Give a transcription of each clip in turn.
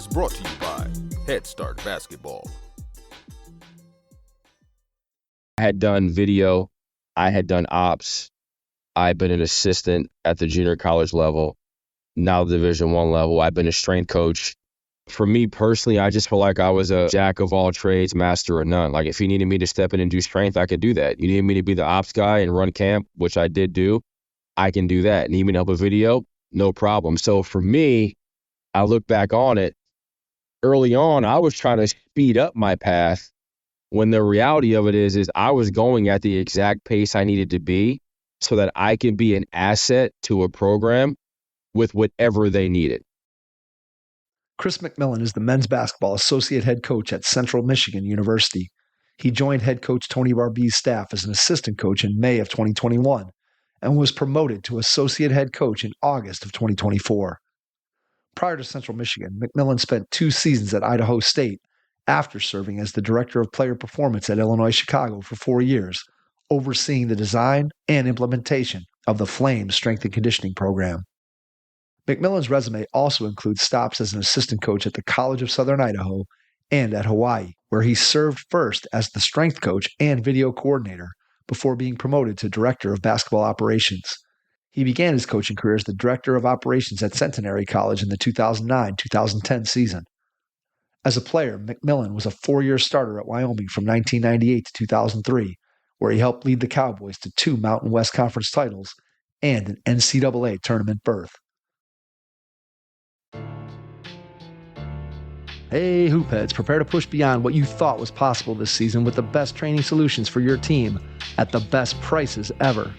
is brought to you by Head Start Basketball. I had done video. I had done ops. I've been an assistant at the junior college level, now the Division I level. I've been a strength coach. For me personally, I just feel like I was a jack of all trades, master of none. Like if you needed me to step in and do strength, I could do that. You needed me to be the ops guy and run camp, which I did do, I can do that. Need me to help with video? No problem. So for me, I look back on it, early on, I was trying to speed up my path when the reality of it is I was going at the exact pace I needed to be so that I could be an asset to a program with whatever they needed. Chris McMillian is the men's basketball associate head coach at Central Michigan University. He joined head coach Tony Barbee's staff as an assistant coach in May of 2021 and was promoted to associate head coach in August of 2024. Prior to Central Michigan, McMillian spent 2 seasons at Idaho State after serving as the director of player performance at Illinois Chicago for 4 years, overseeing the design and implementation of the Flames strength and conditioning program. McMillian's resume also includes stops as an assistant coach at the College of Southern Idaho and at Hawaii, where he served first as the strength coach and video coordinator before being promoted to director of basketball operations. He began his coaching career as the director of operations at Centenary College in the 2009-2010 season. As a player, McMillian was a 4-year starter at Wyoming from 1998 to 2003, where he helped lead the Cowboys to 2 Mountain West Conference titles and an NCAA tournament berth. Hey, Hoopheads, prepare to push beyond what you thought was possible this season with the best training solutions for your team at the best prices ever.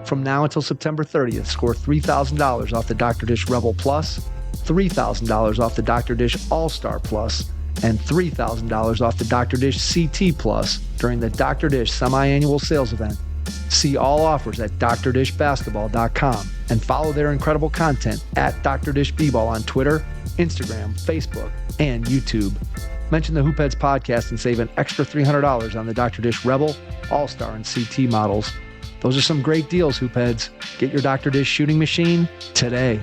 From now until September 30th, score $3,000 off the Dr. Dish Rebel Plus, $3,000 off the Dr. Dish All-Star Plus, and $3,000 off the Dr. Dish CT Plus during the Dr. Dish semi-annual sales event. See all offers at drdishbasketball.com and follow their incredible content at Dr. Dish B-Ball on Twitter, Instagram, Facebook, and YouTube. Mention the Hoopheads podcast and save an extra $300 on the Dr. Dish Rebel, All-Star, and CT models. Those are some great deals, Hoopheads. Get your Dr. Dish shooting machine today.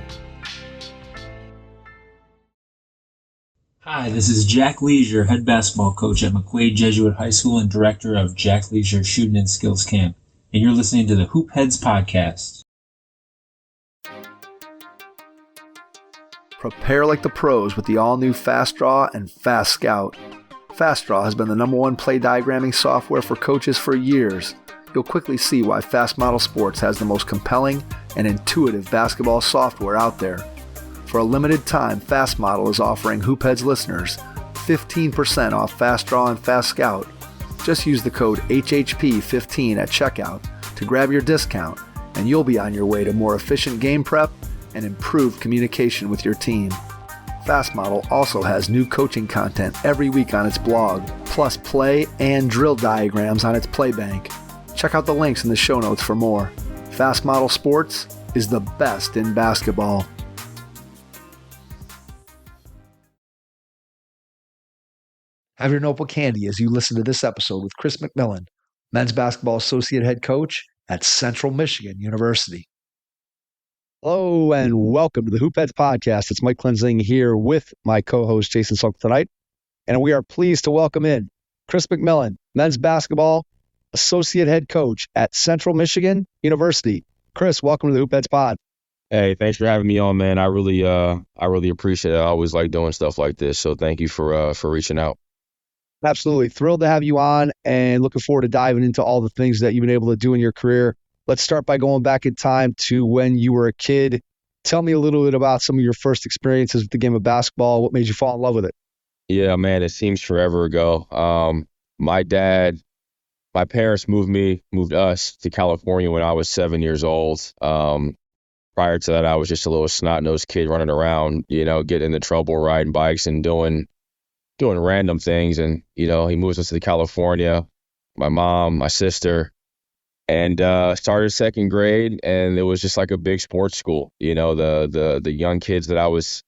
Hi, this is Jack Leisure, head basketball coach at McQuaid Jesuit High School and director of Jack Leisure Shooting and Skills Camp, and you're listening to the Hoopheads podcast. Prepare like the pros with the all-new Fast Draw and Fast Scout. Fast Draw has been the #1 play diagramming software for coaches for years. You'll quickly see why Fast Model Sports has the most compelling and intuitive basketball software out there. For a limited time, Fast Model is offering Hoopheads listeners 15% off Fast Draw and Fast Scout. Just use the code HHP15 at checkout to grab your discount, and you'll be on your way to more efficient game prep and improved communication with your team. Fast Model also has new coaching content every week on its blog, plus play and drill diagrams on its Playbank. Check out the links in the show notes for more. Fast Model Sports is the best in basketball. Have your notebook handy as you listen to this episode with Chris McMillian, men's basketball associate head coach at Central Michigan University. Hello and welcome to the Hoopheads podcast. It's Mike Cleansing here with my co-host Jason Sunk tonight, and we are pleased to welcome in Chris McMillian, men's basketball associate head coach at Central Michigan University. Chris, welcome to the Hoopheads pod. Hey, thanks for having me on, man. I really appreciate it. I always like doing stuff like this, so thank you for reaching out. Absolutely. Thrilled to have you on and looking forward to diving into all the things that you've been able to do in your career. Let's start by going back in time to when you were a kid. Tell me a little bit about some of your first experiences with the game of basketball. What made you fall in love with it? Yeah, man, it seems forever ago. My parents moved us to California when I was 7 years old. Prior to that, I was just a little snot-nosed kid running around, getting into trouble, riding bikes and doing random things. And, he moves us to California, my mom, my sister, and started second grade. And it was just like a big sports school. The young kids that I was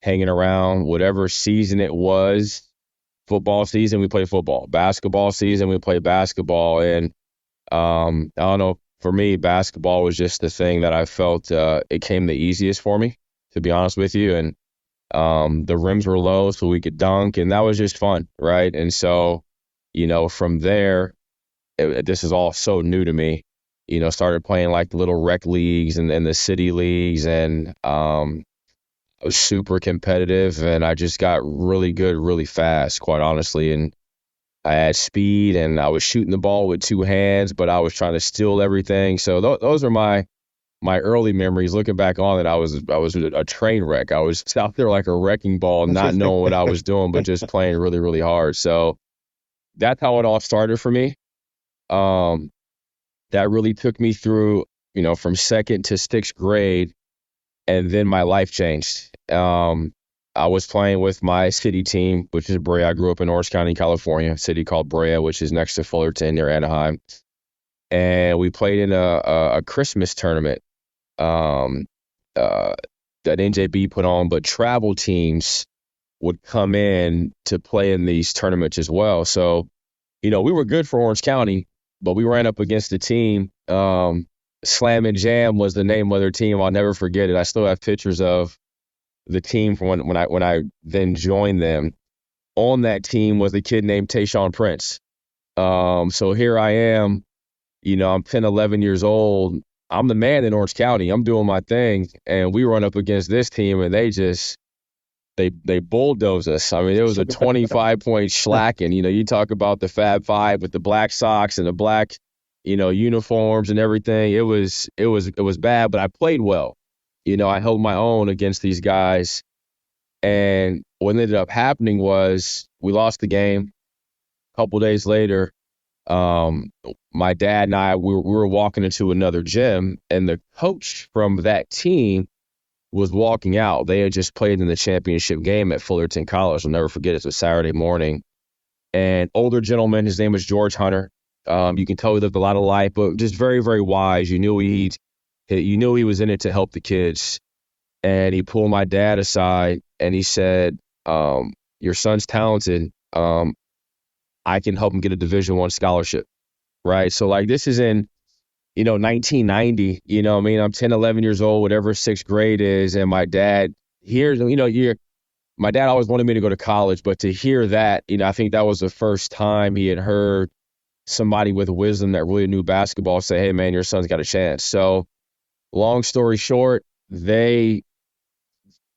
hanging around, whatever season it was, football season, we played football. Basketball season, we played basketball. And I don't know, for me, basketball was just the thing that I felt it came the easiest for me, to be honest with you. And The rims were low so we could dunk, and that was just fun, right? And so, from there, this is all so new to me. Started playing like the little rec leagues and the city leagues, and I was super competitive, and I just got really good really fast, quite honestly. And I had speed, and I was shooting the ball with two hands, but I was trying to steal everything. So those are my early memories. Looking back on it, I was a train wreck. I was out there like a wrecking ball, not knowing what I was doing, but just playing really, really hard. So that's how it all started for me. That really took me through, from second to sixth grade, and then my life changed. I was playing with my city team, which is Brea. I grew up in Orange County, California, a city called Brea, which is next to Fullerton near Anaheim. And we played in a Christmas tournament that NJB put on, but travel teams would come in to play in these tournaments as well. So, we were good for Orange County, but we ran up against the team. Slam and Jam was the name of their team. I'll never forget it. I still have pictures of the team from when I then joined them. On that team was a kid named Tayshaun Prince. So here I am, I'm 10, 11 years old. I'm the man in Orange County. I'm doing my thing. And we run up against this team, and they bulldoze us. I mean, it was a 25-point shellacking. You talk about the Fab Five with the black socks and the black, uniforms and everything. It was bad, but I played well. I held my own against these guys. And what ended up happening was we lost the game. A couple days later, my dad and I, we were walking into another gym, and the coach from that team was walking out. They had just played in the championship game at Fullerton College. I'll never forget it. It was a Saturday morning. And older gentleman, his name was George Hunter. You can tell he lived a lot of life, but just very, very wise. You knew he was in it to help the kids. And he pulled my dad aside and he said, your son's talented. I can help him get a Division I scholarship. Right. So like this is in, 1990, I'm 10, 11 years old, whatever sixth grade is. And my dad hears, my dad always wanted me to go to college, but to hear that, I think that was the first time he had heard somebody with wisdom that really knew basketball say, hey man, your son's got a chance. So long story short, they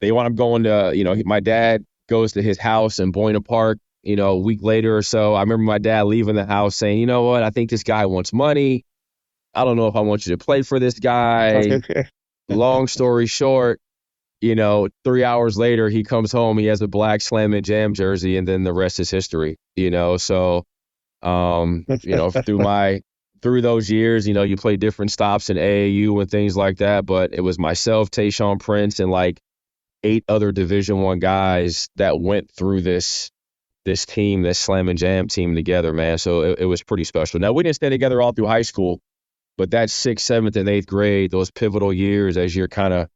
wound up going to, my dad goes to his house in Buena Park, a week later or so. I remember my dad leaving the house saying, you know what, I think this guy wants money. I don't know if I want you to play for this guy. Long story short, 3 hours later, he comes home, he has a black Slam and Jam jersey, and then the rest is history, So, through those years, you play different stops in AAU and things like that. But it was myself, Tayshaun Prince, and like 8 other Division I guys that went through this team, this Slam and Jam team together, man. So it was pretty special. Now, we didn't stay together all through high school, but that 6th, 7th, and 8th grade, those pivotal years as you're kind of,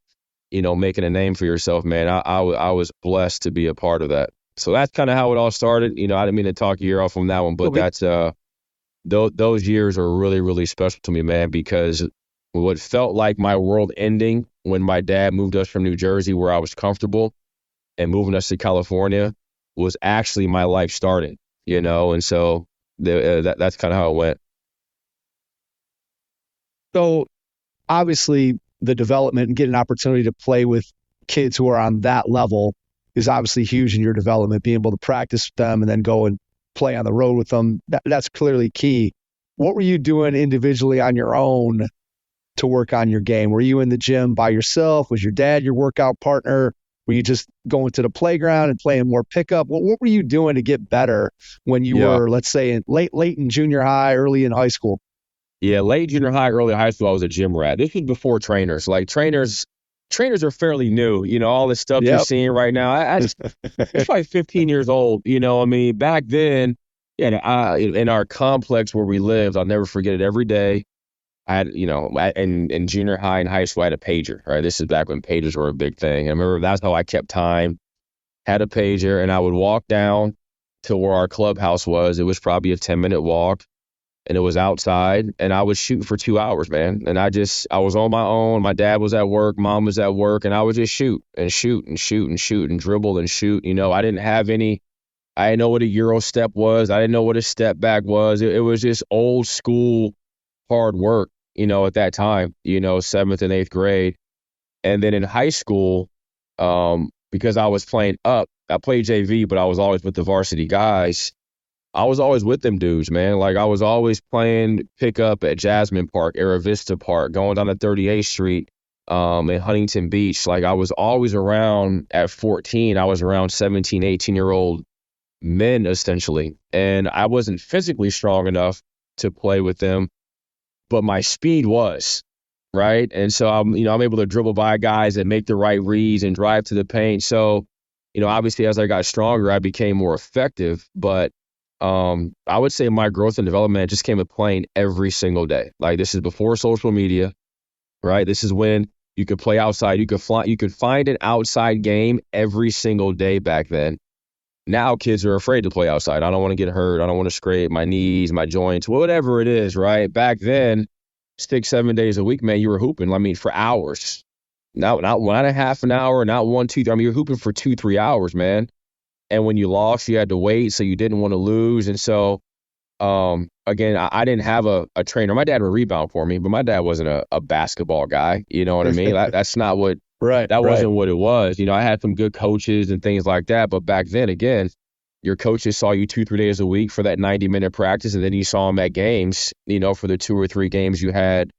making a name for yourself, man, I was blessed to be a part of that. So that's kind of how it all started. I didn't mean to talk your ear off on that one, but that's those years are really, really special to me, man, because what felt like my world ending when my dad moved us from New Jersey, where I was comfortable, and moving us to California was actually my life starting, and so that's kind of how it went. So obviously the development and getting an opportunity to play with kids who are on that level is obviously huge in your development, being able to practice with them and then go and play on the road with them. That's clearly key. What were you doing individually on your own to work on your game? Were you in the gym by yourself? Was your dad your workout partner? Were you just going to the playground and playing more pickup? What were you doing to get better when you were, let's say, in late in junior high, early in high school? Yeah, late junior high, early high school, I was a gym rat. This was before trainers. Like trainers are fairly new. All this stuff you're seeing right now. It's probably 15 years old. Back then, in our complex where we lived, I'll never forget it. Every day, I had, in junior high and high school, I had a pager. Right, this is back when pagers were a big thing. I remember that's how I kept time. Had a pager, and I would walk down to where our clubhouse was. It was probably a 10-minute walk. and it was outside, and I was shooting for 2 hours, man. And I was on my own. My dad was at work, mom was at work, and I would just shoot and shoot and shoot and shoot and dribble and shoot. I didn't know what a Euro step was. I didn't know what a step back was. It was just old school hard work, at that time, 7th and 8th grade. And then in high school, because I was playing up, I played JV, but I was always with the varsity guys. I was always with them dudes, man. Like, I was always playing pickup at Jasmine Park, Era Vista Park, going down to 38th Street, in Huntington Beach. Like, I was always around at 14. I was around 17, 18-year-old men, essentially. And I wasn't physically strong enough to play with them, but my speed was, right? And so I'm able to dribble by guys and make the right reads and drive to the paint. So, obviously as I got stronger, I became more effective. But I would say my growth and development just came with playing every single day. Like, this is before social media, right? This is when you could play outside. You could find an outside game every single day back then. Now kids are afraid to play outside. I don't want to get hurt. I don't want to scrape my knees, my joints, whatever it is, right? Back then, 6-7 days a week, man, you were hooping. I mean, for hours. Not 1.5 an hour, not 1, 2, 3. I mean, you're hooping for 2-3 hours, man. And when you lost, you had to wait, so you didn't want to lose. And so, again, I didn't have a trainer. My dad would rebound for me, but my dad wasn't a basketball guy. You know what I mean? That's not what. Right. That wasn't what it was. I had some good coaches and things like that. But back then, again, your coaches saw you 2-3 days a week for that 90-minute practice, and then you saw them at games, for the 2 or 3 games you had,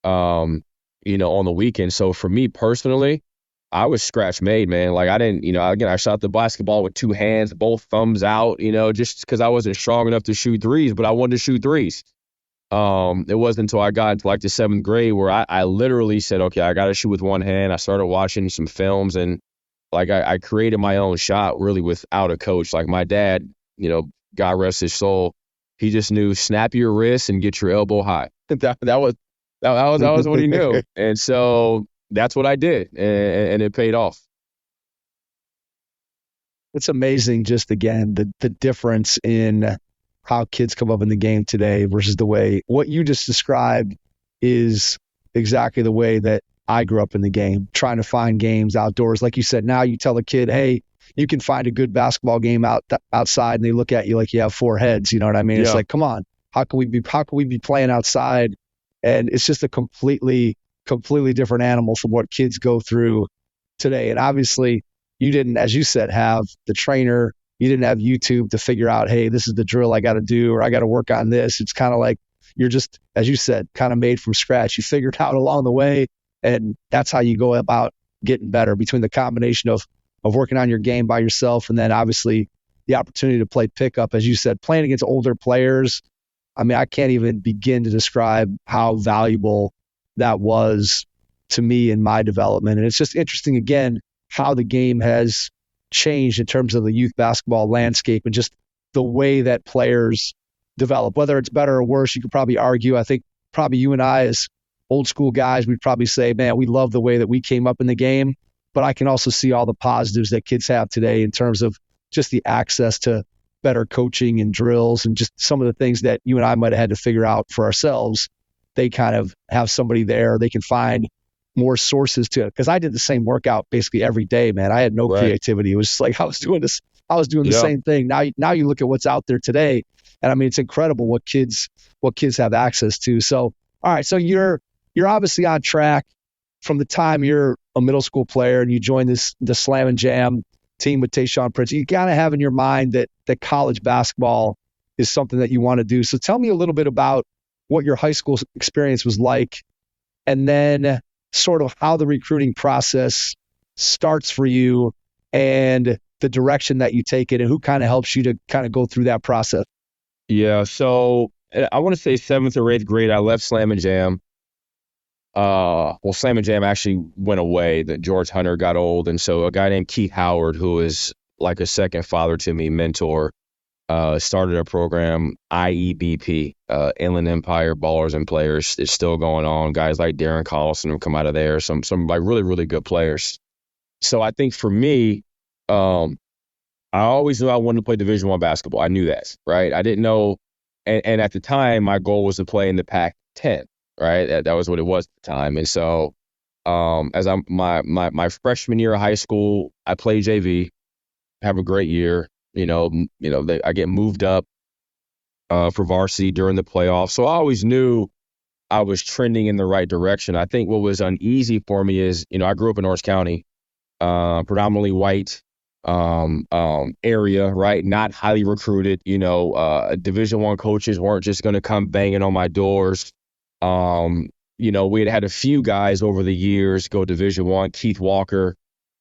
on the weekend. So for me personally, I was scratch made, man. Like, I didn't, again, I shot the basketball with 2 hands, both thumbs out, just because I wasn't strong enough to shoot threes, but I wanted to shoot threes. It wasn't until I got into like the 7th grade where I literally said, okay, I got to shoot with one hand. I started watching some films, and like I created my own shot really without a coach. Like, my dad, God rest his soul, he just knew snap your wrist and get your elbow high. That was what he knew. And so that's what I did, and it paid off. It's amazing, just again, the difference in how kids come up in the game today versus the way what you just described is exactly the way that I grew up in the game, trying to find games outdoors. Like you said, now you tell a kid, hey, you can find a good basketball game outside, and they look at you like you have 4 heads. You know what I mean? Yeah. It's like, come on, how can we be playing outside? And it's just a completely different animal from what kids go through today. And obviously, you didn't, as you said, have the trainer. You didn't have YouTube to figure out, hey, this is the drill I got to do, or I got to work on this. It's kind of like you're just, as you said, kind of made from scratch. You figured out along the way, and that's how you go about getting better, between the combination of working on your game by yourself, and then obviously the opportunity to play pickup, as you said, playing against older players. I mean, I can't even begin to describe how valuable that was to me in my development. And it's just interesting, again, how the game has changed in terms of the youth basketball landscape and just the way that players develop. Whether it's better or worse, you could probably argue. I think probably you and I, as old school guys, we'd probably say, man, we love the way that we came up in the game. But I can also see all the positives that kids have today in terms of just the access to better coaching and drills, and just some of the things that you and I might have had to figure out for ourselves. They kind of have somebody there. They can find more sources to it. Because I did the same workout basically every day, man. I had no creativity. It was just like I was doing the same thing. Now you look at what's out there today, and I mean, it's incredible what kids have access to. So, all right, so you're obviously on track from the time you're a middle school player and you join the Slam and Jam team with Tayshaun Prince. You gotta have in your mind that college basketball is something that you want to do. So tell me a little bit about what your high school experience was like, and then sort of how the recruiting process starts for you and the direction that you take it, and who kind of helps you to kind of go through that process. Yeah, so I want to say 7th or 8th grade, I left Slam and Jam. Slam and Jam actually went away. That George Hunter got old, and so a guy named Keith Howard, who is like a second father to me, mentor, started a program, IEBP, Inland Empire Ballers and Players. It's still going on. Guys like Darren Collison have come out of there. Some like really, really good players. So I think for me, I always knew I wanted to play Division I basketball. I knew that, right? I didn't know and at the time, my goal was to play in the Pac-10, right? That was what it was at the time. And so as I'm my freshman year of high school, I play JV, have a great year. I get moved up for varsity during the playoffs. So I always knew I was trending in the right direction. I think what was uneasy for me is, I grew up in Orange County, predominantly white area, right? Not highly recruited. Division I coaches weren't just going to come banging on my doors. We had a few guys over the years go Division I. Keith Walker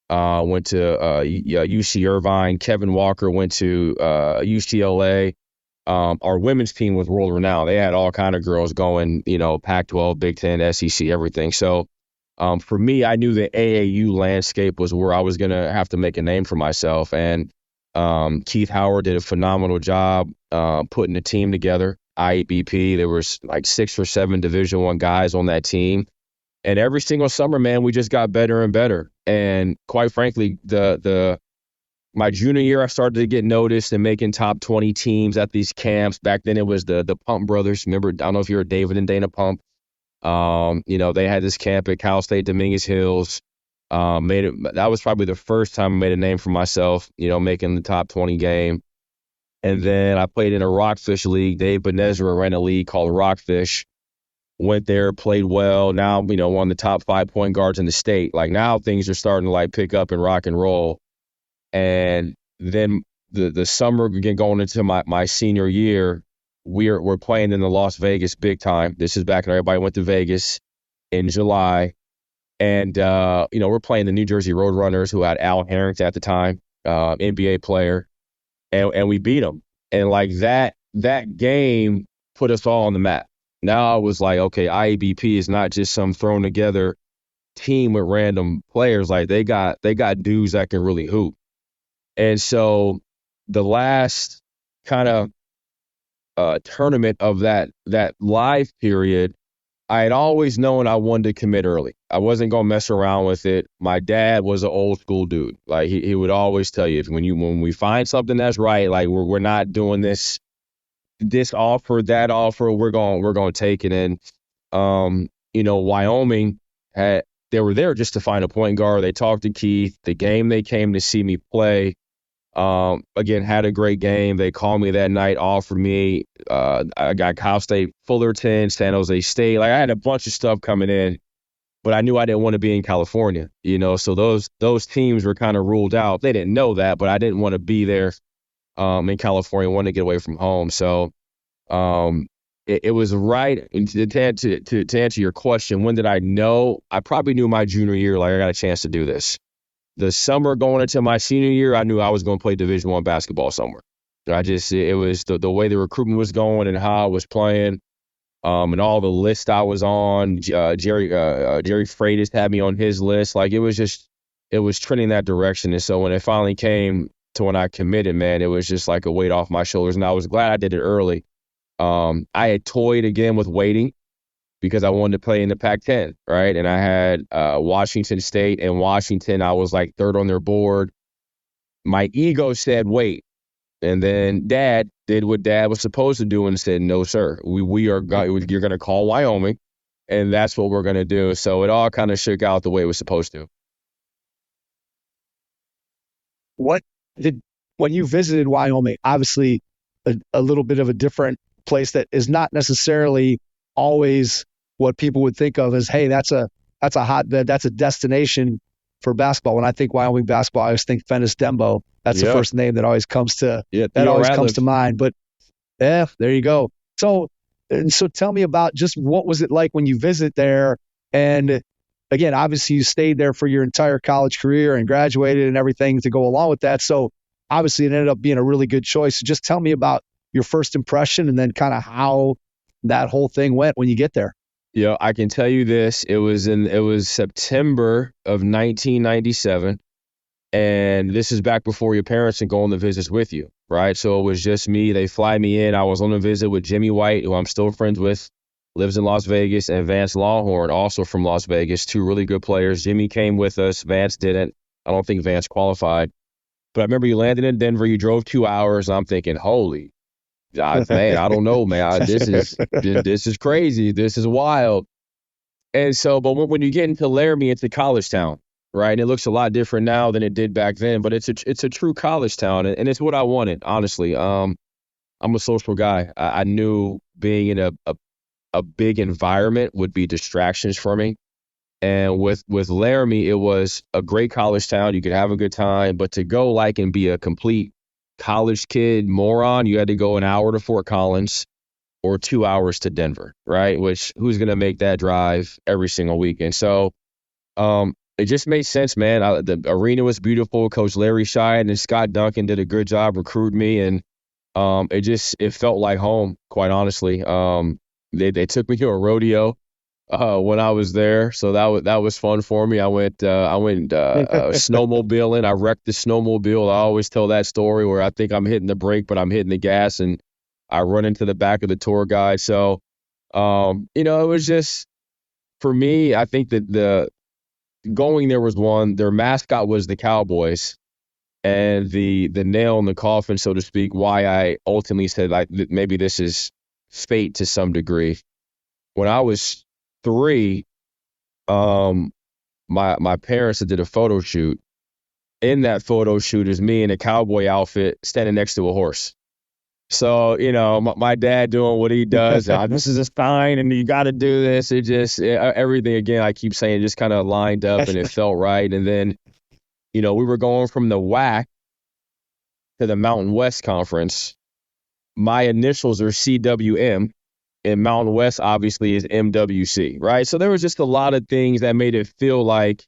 went to UC Irvine. Kevin Walker went to UCLA. Our women's team was world renowned. They had all kind of girls going, Pac-12, Big Ten, SEC, everything. So for me, I knew the AAU landscape was where I was going to have to make a name for myself. And Keith Howard did a phenomenal job putting the team together. IEBP, there was like 6 or 7 Division I guys on that team. And every single summer, man, we just got better and better. And quite frankly, my junior year, I started to get noticed and making top 20 teams at these camps. Back then, it was the Pump brothers. Remember, I don't know if you're David and Dana Pump. They had this camp at Cal State Dominguez Hills. That was probably the first time I made a name for myself, making the top 20 game. And then I played in a Rockfish league. Dave Benezra ran a league called Rockfish. Went there, played well. Now, one of the top 5 point guards in the state. Like now things are starting to pick up and rock and roll. And then the summer again going into my senior year, we're playing in the Las Vegas big time. This is back when everybody went to Vegas in July. And, we're playing the New Jersey Roadrunners, who had Al Harrington at the time, NBA player. And we beat them. And that game put us all on the map. Now I was like, okay, IABP is not just some thrown together team with random players. Like they got dudes that can really hoop. And so the last kind of tournament of that live period, I had always known I wanted to commit early. I wasn't going to mess around with it. My dad was an old school dude. Like he would always tell you, when we find something that's right, like we're not doing this offer, that offer, we're going to take it. And Wyoming they were there just to find a point guard. They talked to Keith. The game they came to see me play, again, had a great game. They called me that night, offered me. I got Cal State, Fullerton, San Jose State. Like I had a bunch of stuff coming in, but I knew I didn't want to be in California. So those teams were kind of ruled out. They didn't know that, but I didn't want to be there in California. Wanted to get away from home. So it was right. And to answer your question, when did I know? I probably knew my junior year. Like I got a chance to do this. The summer going into my senior year, I knew I was going to play Division I basketball somewhere. It was the way the recruitment was going and how I was playing, and all the lists I was on. Jerry Freitas had me on his list. Like it was trending that direction. And so when it finally came to when I committed, man, it was just like a weight off my shoulders. And I was glad I did it early. I had toyed again with waiting, because I wanted to play in the Pac-10, right? And I had Washington State and Washington. I was like third on their board. My ego said, wait. And then Dad did what Dad was supposed to do and said, no, sir. You're going to call Wyoming, and that's what we're going to do. So it all kind of shook out the way it was supposed to. When you visited Wyoming, obviously a little bit of a different place that is not necessarily always what people would think of as, hey, that's a hotbed, that's a destination for basketball. When I think Wyoming basketball, I always think Fennis Dembo. That's the first name that always comes to comes to mind. But yeah, there you go. So tell me about just what was it like when you visit there? And again, obviously you stayed there for your entire college career and graduated and everything to go along with that. So obviously it ended up being a really good choice. So just tell me about your first impression and then kind of how that whole thing went when you get there. Yeah, I can tell you this. It was September of 1997, and this is back before your parents can go on the visits with you, right? So it was just me. They fly me in. I was on a visit with Jimmy White, who I'm still friends with, lives in Las Vegas, and Vance Lawhorn, also from Las Vegas, 2 really good players. Jimmy came with us. Vance didn't. I don't think Vance qualified. But I remember you landed in Denver. You drove 2 hours, and I'm thinking, holy, Man, I don't know, man. This is crazy. This is wild. And so, but when you get into Laramie, it's a college town, right? And it looks a lot different now than it did back then. But it's a true college town, and it's what I wanted, honestly. I'm a social guy. I knew being in a big environment would be distractions for me. And with Laramie, it was a great college town. You could have a good time, but to go and be a complete college kid moron, you had to go an hour to Fort Collins or 2 hours to Denver, right? Which who's going to make that drive every single week? And so it just made sense, man. The arena was beautiful. Coach Larry Shine and Scott Duncan did a good job recruiting me, and it felt like home, quite honestly. They took me to a rodeo when I was there, so that was fun for me. I went snowmobiling. I wrecked the snowmobile. I always tell that story where I think I'm hitting the brake, but I'm hitting the gas, and I run into the back of the tour guide. So, it was just, for me, I think that the going there was one. Their mascot was the Cowboys, and the nail in the coffin, so to speak, why I ultimately said maybe this is fate to some degree. When I was 3, my parents did a photo shoot. In that photo shoot is me in a cowboy outfit standing next to a horse. So, my dad doing what he does. This is a sign, and you got to do this. Everything, again, I keep saying, just kind of lined up, and it felt right. And then, we were going from the WAC to the Mountain West Conference. My initials are CWM, and Mountain West obviously is MWC, right? So there was just a lot of things that made it feel like,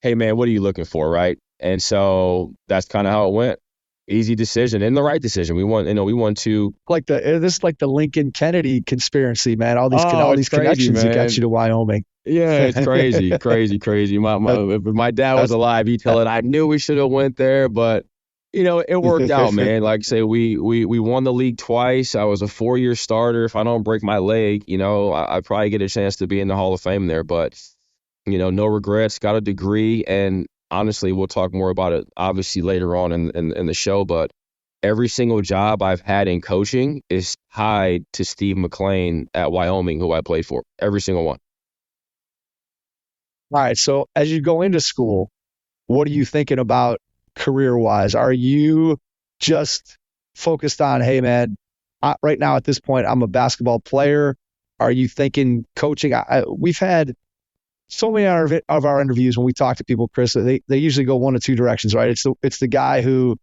hey, man, what are you looking for, right? And so that's kind of how it went. Easy decision and the right decision. We want to this is like the Lincoln Kennedy conspiracy, man. All these crazy, connections man. that got you to Wyoming. Yeah, it's crazy, crazy. If my dad was alive, he'd tell it. I knew we should have went there, but it worked out, man. Like I say, we won the league twice. I was a 4-year starter. If I don't break my leg, I probably get a chance to be in the Hall of Fame there. But no regrets. Got a degree, and honestly, we'll talk more about it obviously later on in the show, but every single job I've had in coaching is tied to Steve McLean at Wyoming, who I played for. Every single one. All right. So as you go into school, what are you thinking about career-wise? Are you just focused on, hey, man, right now at this point, I'm a basketball player? Are you thinking coaching? We've had so many of our interviews when we talk to people, Chris, they usually go one of two directions, right? It's the guy who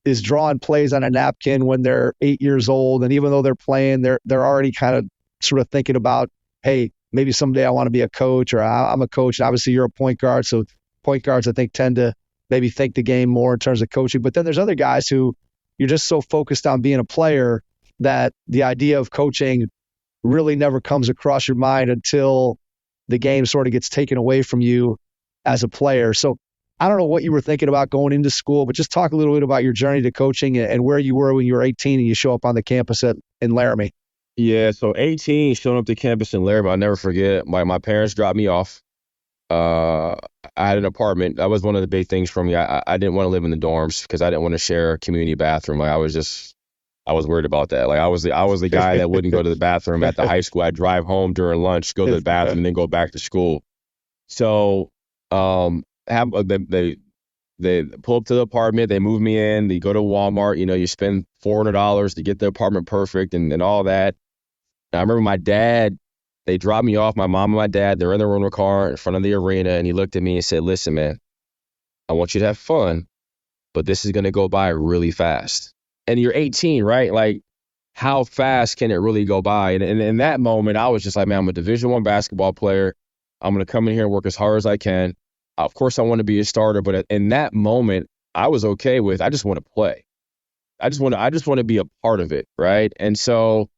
is drawing plays on a napkin when they're 8 years old, and even though they're playing, they're already kind of sort of thinking about, hey, maybe someday I want to be a coach, or I'm a coach. And obviously, you're a point guard, so point guards I think tend to maybe think the game more in terms of coaching. But then there's other guys who you're just so focused on being a player that the idea of coaching really never comes across your mind until the game sort of gets taken away from you as a player. So I don't know what you were thinking about going into school, but just talk a little bit about your journey to coaching and where you were when you were 18 and you show up on the campus in Laramie. Yeah, so 18, showing up to campus in Laramie, I'll never forget. My parents dropped me off. I had an apartment. That was one of the big things for me. I didn't want to live in the dorms because I didn't want to share a community bathroom. I was worried about that. I was the guy that wouldn't go to the bathroom at the high school. I'd drive home during lunch, go to the bathroom, and then go back to school. So they pull up to the apartment, they move me in, they go to Walmart, you spend $400 to get the apartment perfect and all that. And I remember my dad, they dropped me off, my mom and my dad, they're in the rental car in front of the arena, and he looked at me and said, listen, man, I want you to have fun, but this is going to go by really fast. And you're 18, right? How fast can it really go by? And in that moment, I was just like, man, I'm a Division I basketball player. I'm going to come in here and work as hard as I can. Of course, I want to be a starter, but in that moment, I was okay with, I just want to play. I just want to be a part of it, right? And so,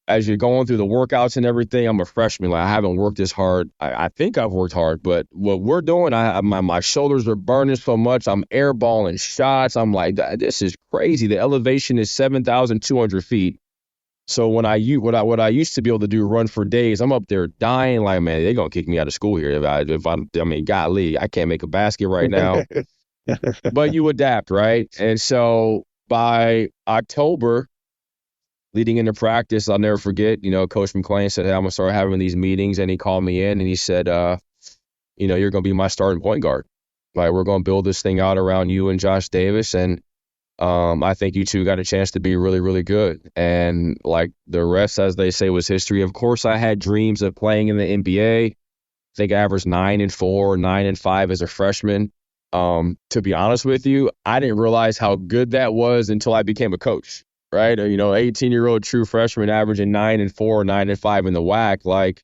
as you're going through the workouts and everything, I'm a freshman. I haven't worked this hard. I think I've worked hard, but what we're doing, my shoulders are burning so much. I'm airballing shots. I'm like, this is crazy. The elevation is 7,200 feet. So when what I used to be able to do, run for days, I'm up there dying. Like, man, they're gonna kick me out of school here golly, I can't make a basket right now. But you adapt, right? And so by October, leading into practice, I'll never forget, Coach McMillian said, hey, I'm going to start having these meetings. And he called me in and he said, you're going to be my starting point guard. Like, we're going to build this thing out around you and Josh Davis. And I think you two got a chance to be really, really good. And like the rest, as they say, was history. Of course, I had dreams of playing in the NBA. I think I averaged 9-4, 9-5 as a freshman. To be honest with you, I didn't realize how good that was until I became a coach, right? 18-year-old true freshman averaging 9-4, 9-5 in the WAC. Like,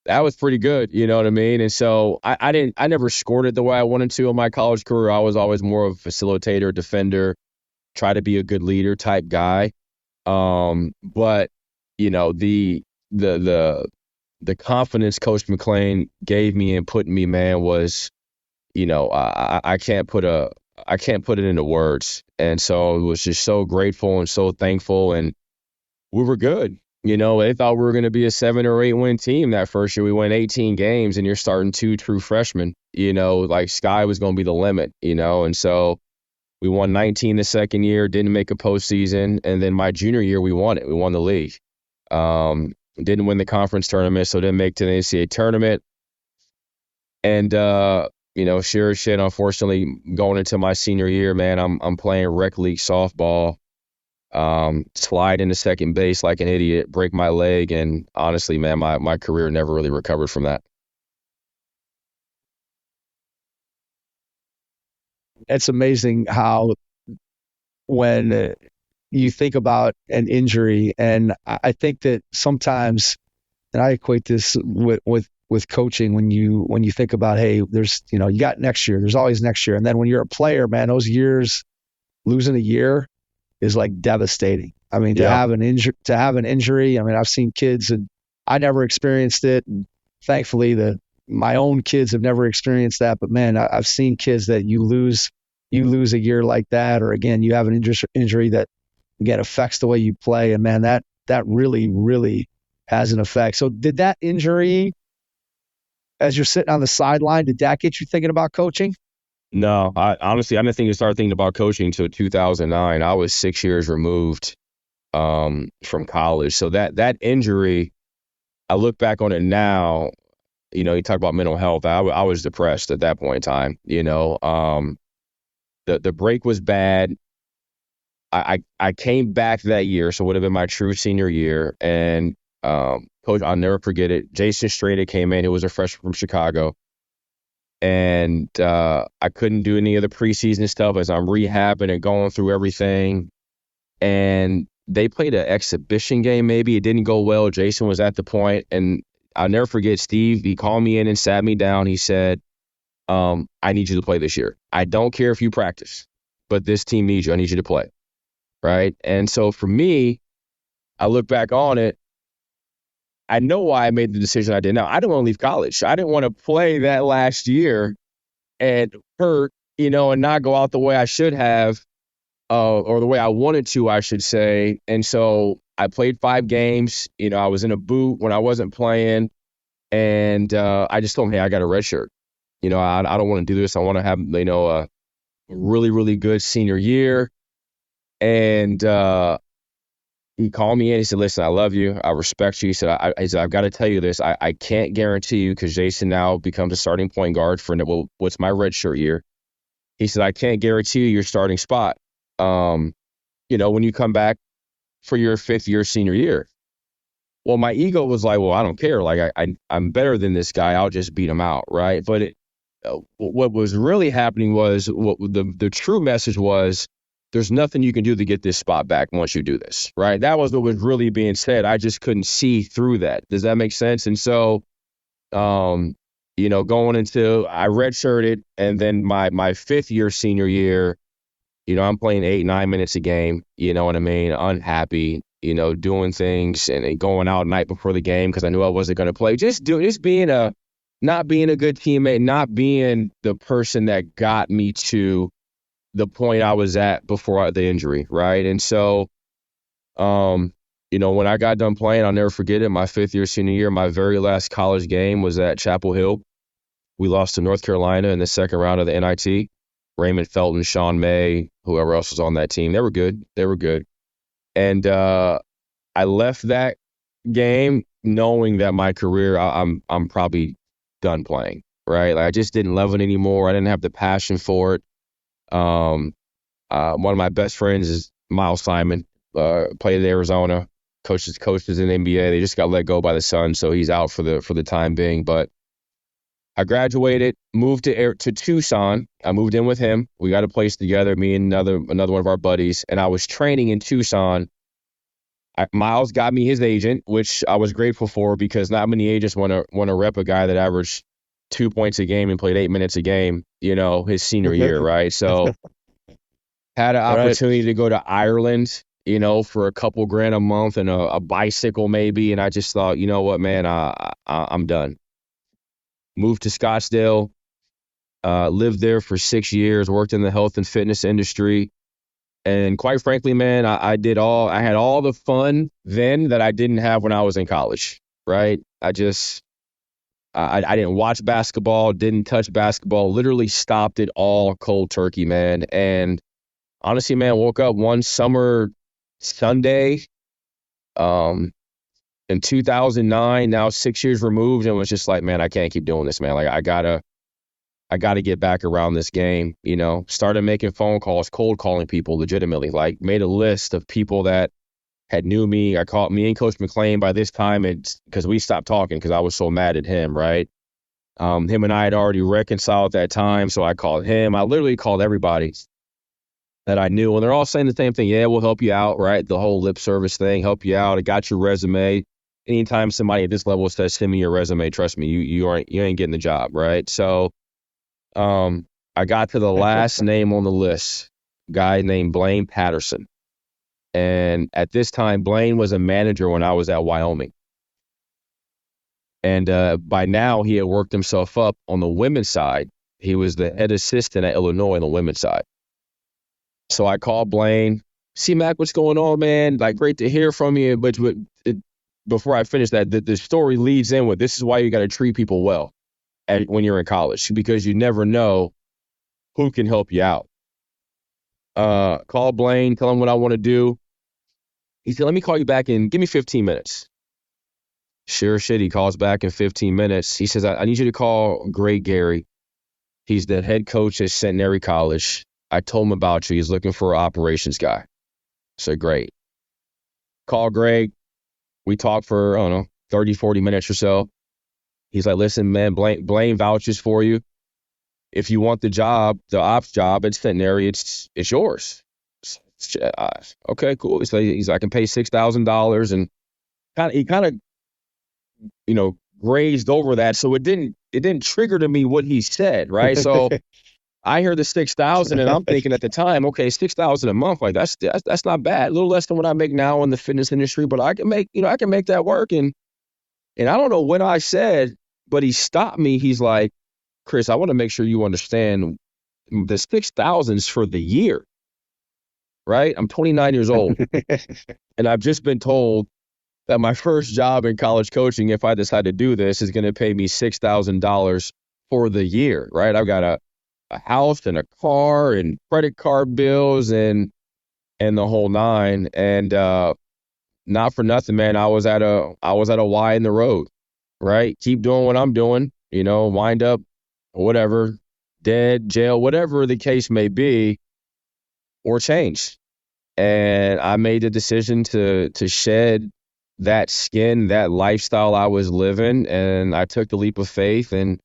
that was pretty good, you know what I mean? And so I never scored it the way I wanted to in my college career. I was always more of a facilitator, defender, try to be a good leader type guy. But the confidence Coach McLean gave me and put in me, man, was, I can't put it into words. And so I was just so grateful and so thankful, and we were good. They thought we were going to be a 7 or 8 win team that first year. We won 18 games and you're starting 2 true freshmen, like sky was going to be the limit, and so we won 19 the second year, didn't make a postseason. And then my junior year, we won it. We won the league. Didn't win the conference tournament, so didn't make it to the NCAA tournament. And, sure as shit, unfortunately, going into my senior year, man, I'm playing rec league softball. Slide into second base like an idiot, break my leg, and honestly, man, my career never really recovered from that. It's amazing how when you think about an injury, and I think that sometimes, and I equate this with coaching, when you think about, hey, there's, you got next year, there's always next year. And then when you're a player, man, those years, losing a year is like devastating. I mean, to have an injury, I mean, I've seen kids, and I never experienced it. And thankfully, my own kids have never experienced that. But man, I've seen kids that you lose a year like that, or again, you have an injury that again affects the way you play. And man, that really, really has an effect. So did that injury, as you're sitting on the sideline, did that get you thinking about coaching? No, honestly, I didn't think to start thinking about coaching until 2009. I was 6 years removed from college. So that injury, I look back on it now, you talk about mental health. I was depressed at that point in time. The break was bad. I came back that year, so it would have been my true senior year. And coach, I'll never forget it. Jason Strada came in. He was a freshman from Chicago. And I couldn't do any of the preseason stuff as I'm rehabbing and going through everything. And they played an exhibition game, maybe. It didn't go well. Jason was at the point. And I'll never forget Steve. He called me in and sat me down. He said, I need you to play this year. I don't care if you practice, but this team needs you. I need you to play. Right. And so for me, I look back on it. I know why I made the decision I did. Now, I didn't want to leave college. I didn't want to play that last year and hurt, and not go out the way I should have, or the way I wanted to, I should say. And so I played 5 games. I was in a boot when I wasn't playing. And I just told him, hey, I got a red shirt. I don't want to do this. I want to have, a really, really good senior year. And he called me in. He said, listen, I love you. I respect you. He said, I've got to tell you this. I can't guarantee you, because Jason now becomes a starting point guard for what's my red shirt year. He said, I can't guarantee you your starting spot, when you come back for your 5th year senior year. Well, my ego was like, well, I don't care. Like, I'm better than this guy. I'll just beat him out, right? But what was really happening was, what the true message was, there's nothing you can do to get this spot back once you do this, right? That was what was really being said. I just couldn't see through that. Does that make sense? And so, going into, I redshirted, and then my 5th year senior year, I'm playing 8-9 minutes a game, you know what I mean? Unhappy, doing things and going out night before the game because I knew I wasn't going to play. Just being not being a good teammate, not being the person that got me to the point I was at before the injury, right? And so, when I got done playing, I'll never forget it. My 5th year senior year, my very last college game was at Chapel Hill. We lost to North Carolina in the second round of the NIT. Raymond Felton, Sean May, whoever else was on that team. They were good. And I left that game knowing that my career, I'm probably done playing, right? Like I just didn't love it anymore. I didn't have the passion for it. One of my best friends is Miles Simon, played at Arizona, coaches in the NBA. They just got let go by the Suns, so he's out for the time being. But I graduated, moved to Tucson. I moved in with him. We got a place together, me and another one of our buddies, and I was training in Tucson. Miles got me his agent, which I was grateful for because not many agents want to rep a guy that averaged 2 points a game and played 8 minutes a game, his senior year, right? So had an opportunity to go to Ireland, for a couple grand a month and a bicycle maybe, and I just thought, you know what, man, I'm done. Moved to Scottsdale, lived there for 6 years, worked in the health and fitness industry. And quite frankly, man, I had all the fun then that I didn't have when I was in college, right? I didn't watch basketball, didn't touch basketball, literally stopped it all cold turkey, man. And honestly, man, woke up one summer Sunday, in 2009, now 6 years removed, and was just like, man, I can't keep doing this, man. Like I gotta get back around this game, started making phone calls, cold calling people legitimately, like made a list of people that had knew me. I called me and Coach McMillian by this time. It's because we stopped talking because I was so mad at him, right? Him and I had already reconciled at that time. So I called him. I literally called everybody that I knew, and they're all saying the same thing. Yeah, we'll help you out, right? The whole lip service thing, help you out. I got your resume. Anytime somebody at this level says, send me your resume, trust me, you ain't getting the job, right? So I got to the last name on the list, guy named Blaine Patterson. And at this time, Blaine was a manager when I was at Wyoming. And by now, he had worked himself up on the women's side. He was the head assistant at Illinois on the women's side. So I called Blaine, see, Mac, what's going on, man? Like, great to hear from you. But before I finish that, the story leads in with, this is why you got to treat people well when you're in college, because you never know who can help you out. Call Blaine, tell him what I want to do. He said, let me call you back in, give me 15 minutes. Sure shit, he calls back in 15 minutes. He says, I need you to call Greg Gary. He's the head coach at Centenary College. I told him about you. He's looking for an operations guy. I said, great. Call Greg. We talked for, I don't know, 30, 40 minutes or so. He's like, listen, man, Blaine vouches for you. If you want the job, the ops job at Centenary, it's yours. Okay, cool. He's like, I can pay $6,000, and he kind of, grazed over that. So it didn't trigger to me what he said, right? So I hear the 6,000, and I'm thinking at the time, okay, 6,000 a month, like that's not bad. A little less than what I make now in the fitness industry, but I can make that work. And I don't know what I said, but he stopped me. He's like, Chris, I want to make sure you understand the 6,000's for the year, right? I'm 29 years old, and I've just been told that my first job in college coaching, if I decide to do this, is going to pay me $6,000 for the year, right? I've got a house and a car and credit card bills and the whole nine. And not for nothing, man, I was at a Y in the road, right? Keep doing what I'm doing, wind up, whatever, dead, jail, whatever the case may be, or change. And I made the decision to shed that skin, that lifestyle I was living, and I took the leap of faith. And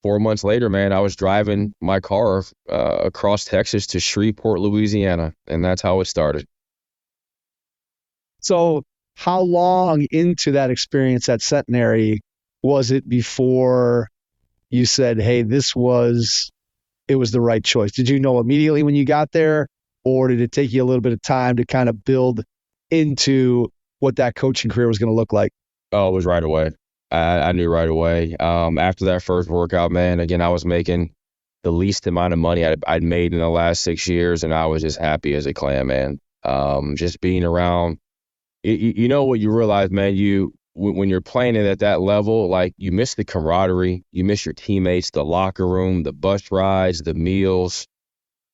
4 months later, man, I was driving my car across Texas to Shreveport, Louisiana, and that's how it started. So how long into that experience at Centenary was it before you said, hey, it was the right choice? Did you know immediately when you got there, or did it take you a little bit of time to kind of build into what that coaching career was going to look like? Oh, it was right away. I knew right away. After that first workout, man, again, I was making the least amount of money I'd made in the last 6 years, and I was just happy as a clam, man. Just being around, you know what you realize, man, when you're playing it at that level, like you miss the camaraderie, you miss your teammates, the locker room, the bus rides, the meals.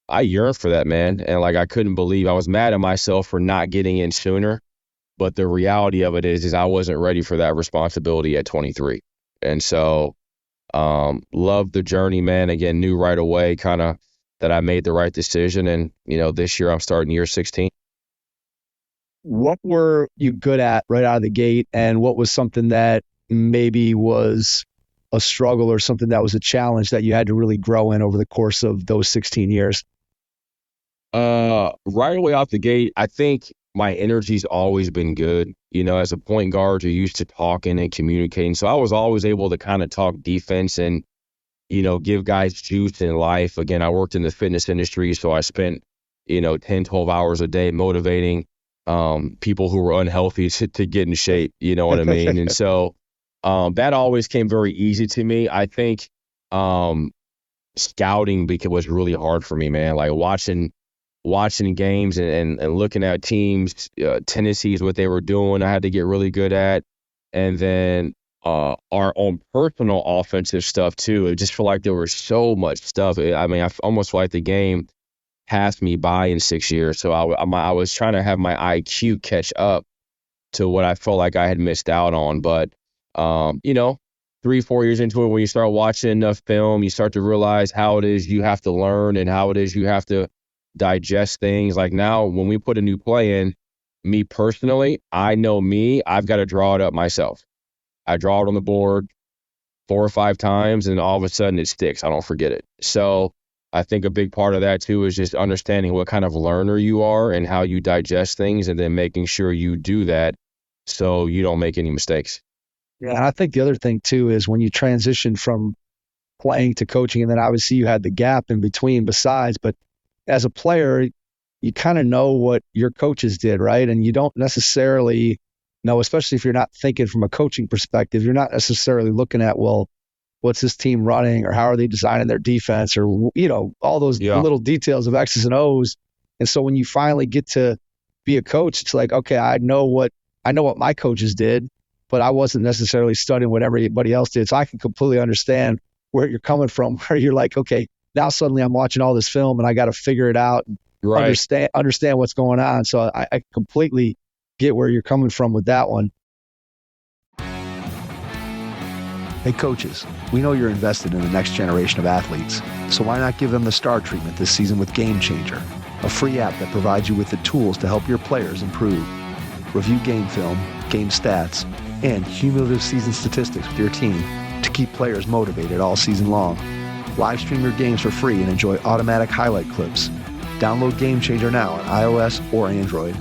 I yearned for that, man. And like, I couldn't believe, I was mad at myself for not getting in sooner. But the reality of it is I wasn't ready for that responsibility at 23. And so, loved the journey, man. Again, knew right away kind of that I made the right decision. And, this year I'm starting year 16. What were you good at right out of the gate, and what was something that maybe was a struggle or something that was a challenge that you had to really grow in over the course of those 16 years? Right away out the gate, I think my energy's always been good. As a point guard, you're used to talking and communicating. So I was always able to kind of talk defense and, give guys juice in life. Again, I worked in the fitness industry, so I spent, 10, 12 hours a day motivating people who were unhealthy to get in shape. You know what I mean? And so that always came very easy to me. I think scouting was really hard for me, man. Like watching games and looking at teams' tendencies, what they were doing, I had to get really good at. And then our own personal offensive stuff too. It just felt like there was so much stuff. I almost feel like the game passed me by in 6 years. So I was trying to have my IQ catch up to what I felt like I had missed out on. But 3-4 years into it, when you start watching enough film, you start to realize how it is you have to learn and how it is you have to digest things. Like now, when we put a new play in, me personally, I know I've got to draw it up myself. I draw it on the board 4 or 5 times, and all of a sudden it sticks. I don't forget it. So I think a big part of that too is just understanding what kind of learner you are and how you digest things, and then making sure you do that so you don't make any mistakes. Yeah, and I think the other thing too is when you transition from playing to coaching, and then obviously you had the gap in between besides, but as a player, you kind of know what your coaches did, right? And you don't necessarily know, especially if you're not thinking from a coaching perspective, you're not necessarily looking at, well, what's this team running, or how are they designing their defense, or, all those little details of X's and O's. And so when you finally get to be a coach, it's like, okay, I know what my coaches did, but I wasn't necessarily studying what everybody else did. So I can completely understand where you're coming from, where you're like, okay, now suddenly I'm watching all this film and I got to figure it out, and understand what's going on. So I completely get where you're coming from with that one. Hey coaches, we know you're invested in the next generation of athletes, so why not give them the star treatment this season with Game Changer, a free app that provides you with the tools to help your players improve. Review game film, game stats, and cumulative season statistics with your team to keep players motivated all season long. Live stream your games for free and enjoy automatic highlight clips. Download Game Changer now on iOS or Android.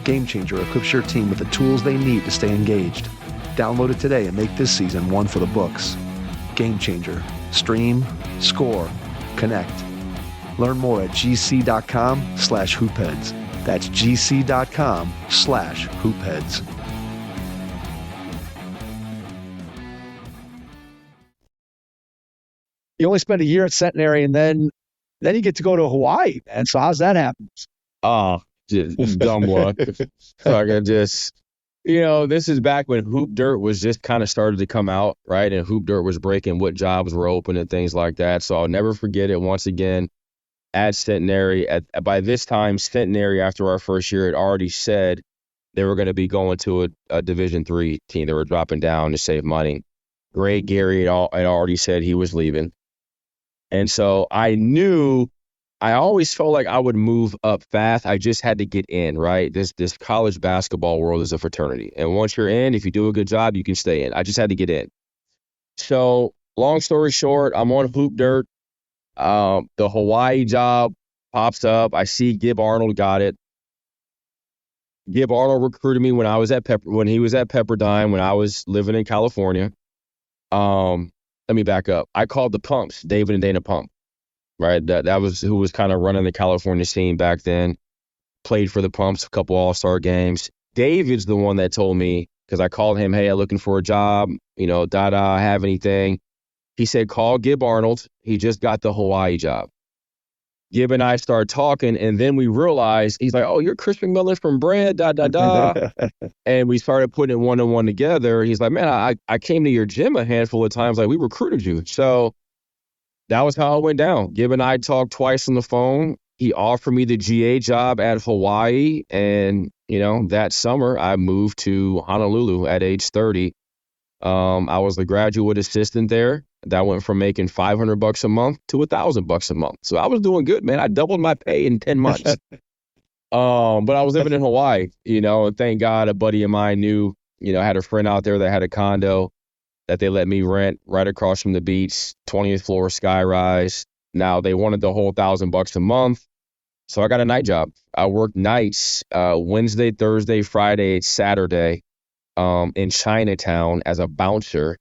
Game Changer equips your team with the tools they need to stay engaged. Download it today and make this season one for the books. Game Changer. Stream, score, connect. Learn more at gc.com/hoopheads. That's gc.com/hoopheads. You only spend a year at Centenary, and then you get to go to Hawaii, man. So how's that happen? Just dumb luck. So I can just, this is back when Hoop Dirt was just kind of started to come out, right? And Hoop Dirt was breaking what jobs were open and things like that. So I'll never forget it. Once again, at Centenary, by this time, Centenary, after our first year, had already said they were going to be going to a Division III team. They were dropping down to save money. Greg Gary had already said he was leaving. And so I always felt like I would move up fast. I just had to get in, right? This college basketball world is a fraternity. And once you're in, if you do a good job, you can stay in. I just had to get in. So long story short, I'm on Hoop Dirt. The Hawaii job pops up. I see Gib Arnold got it. Gib Arnold recruited me when he was at Pepperdine, when I was living in California. Let me back up. I called the Pumps, David and Dana Pump, right? That was who was kind of running the California scene back then. Played for the Pumps, a couple All-Star games. David's the one that told me, because I called him, hey, I'm looking for a job, have anything. He said, call Gib Arnold. He just got the Hawaii job. Gib and I started talking, and then we realized, he's like, oh, you're Chris McMillian from Bread, . And we started putting it one-on-one together. He's like, man, I came to your gym a handful of times. Like, we recruited you. So that was how it went down. Gib and I talked twice on the phone. he offered me the GA job at Hawaii. And, that summer I moved to Honolulu at age 30. I was the graduate assistant there. That went from making $500 a month to $1,000 a month. So I was doing good, man. I doubled my pay in 10 months. But I was living in Hawaii, and thank God a buddy of mine knew, had a friend out there that had a condo that they let me rent right across from the beach, 20th floor sky rise. Now they wanted the whole $1,000 a month. So I got a night job. I worked nights, Wednesday, Thursday, Friday, Saturday, in Chinatown as a bouncer,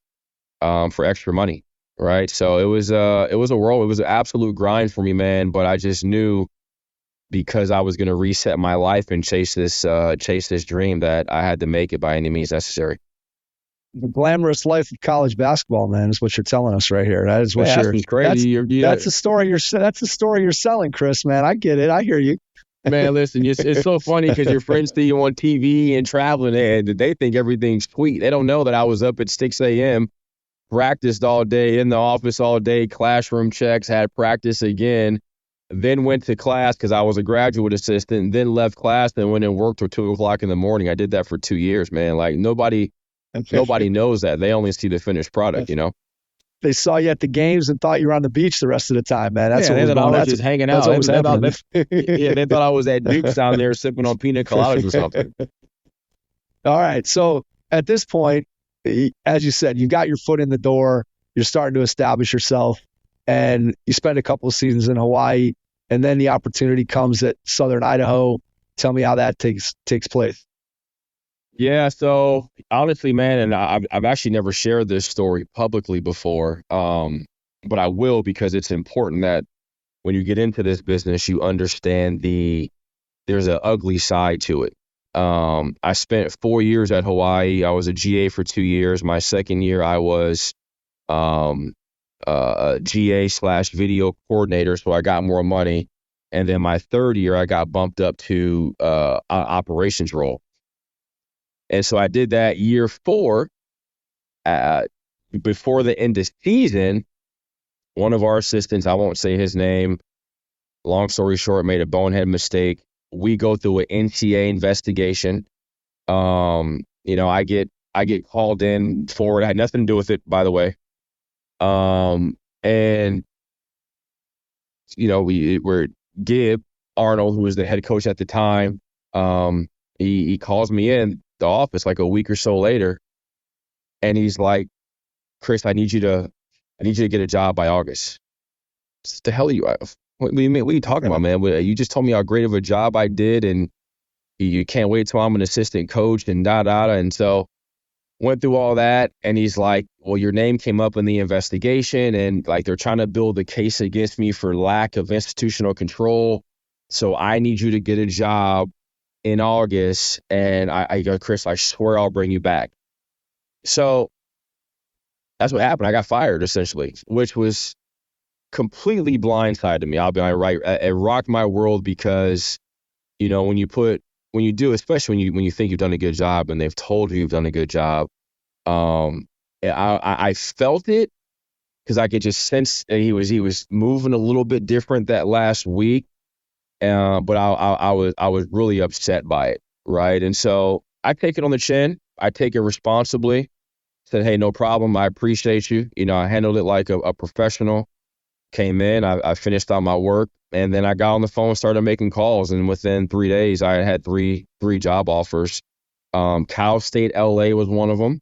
for extra money. Right. So it was a whirl. It was an absolute grind for me, man. But I just knew, because I was going to reset my life and chase this dream, that I had to make it by any means necessary. The glamorous life of college basketball, man, is what you're telling us right here. That is what that's crazy. That's the story you're selling, Chris, man. I get it. I hear you. Man, listen, it's so funny because your friends see you on TV and traveling, and they think everything's sweet. They don't know that I was up at 6 a.m., practiced all day, in the office all day, classroom checks, had practice again, then went to class because I was a graduate assistant, then left class, then went and worked till 2 o'clock in the morning. I did that for 2 years, man. Like nobody knows that. They only see the finished product, They saw you at the games and thought you were on the beach the rest of the time, man. That's they thought I was just hanging out. That's what they thought I was at Duke's down there sipping on pina coladas or something. All right. So at this point, as you said, you got your foot in the door. You're starting to establish yourself, and you spend a couple of seasons in Hawaii, and then the opportunity comes at Southern Idaho. Tell me how that takes place. Yeah, so honestly, man, and I've actually never shared this story publicly before, but I will, because it's important that when you get into this business, you understand there's an ugly side to it. I spent 4 years at Hawaii. I was a GA for 2 years. My second year, I was a GA/video coordinator, so I got more money. And then my third year, I got bumped up to an operations role. And so I did that year 4. Before the end of season, one of our assistants, I won't say his name, long story short, made a bonehead mistake. We go through an NCA investigation. I get called in for it. I had nothing to do with it, by the way. And we're Gib Arnold, who was the head coach at the time. He calls me in the office like a week or so later, and he's like, "Chris, I need you to get a job by August." What the hell are you? What do you mean? What are you talking about, man? You just told me how great of a job I did, and you can't wait till I'm an assistant coach and da. And so went through all that, and he's like, "Well, your name came up in the investigation, and like they're trying to build a case against me for lack of institutional control. So I need you to get a job in August." And I go, "Chris, I swear I'll bring you back." So that's what happened. I got fired, essentially, which was completely blindsided me. I'll be right. It rocked my world because, when you do, especially when you think you've done a good job and they've told you you've done a good job, I felt it because I could just sense that he was moving a little bit different that last week. But I was really upset by it, right? And so I take it on the chin. I take it responsibly. Said, "Hey, no problem. I appreciate you." I handled it like a professional. Came in, I finished out my work, and then I got on the phone, started making calls, and within 3 days, I had three job offers. Cal State LA was one of them.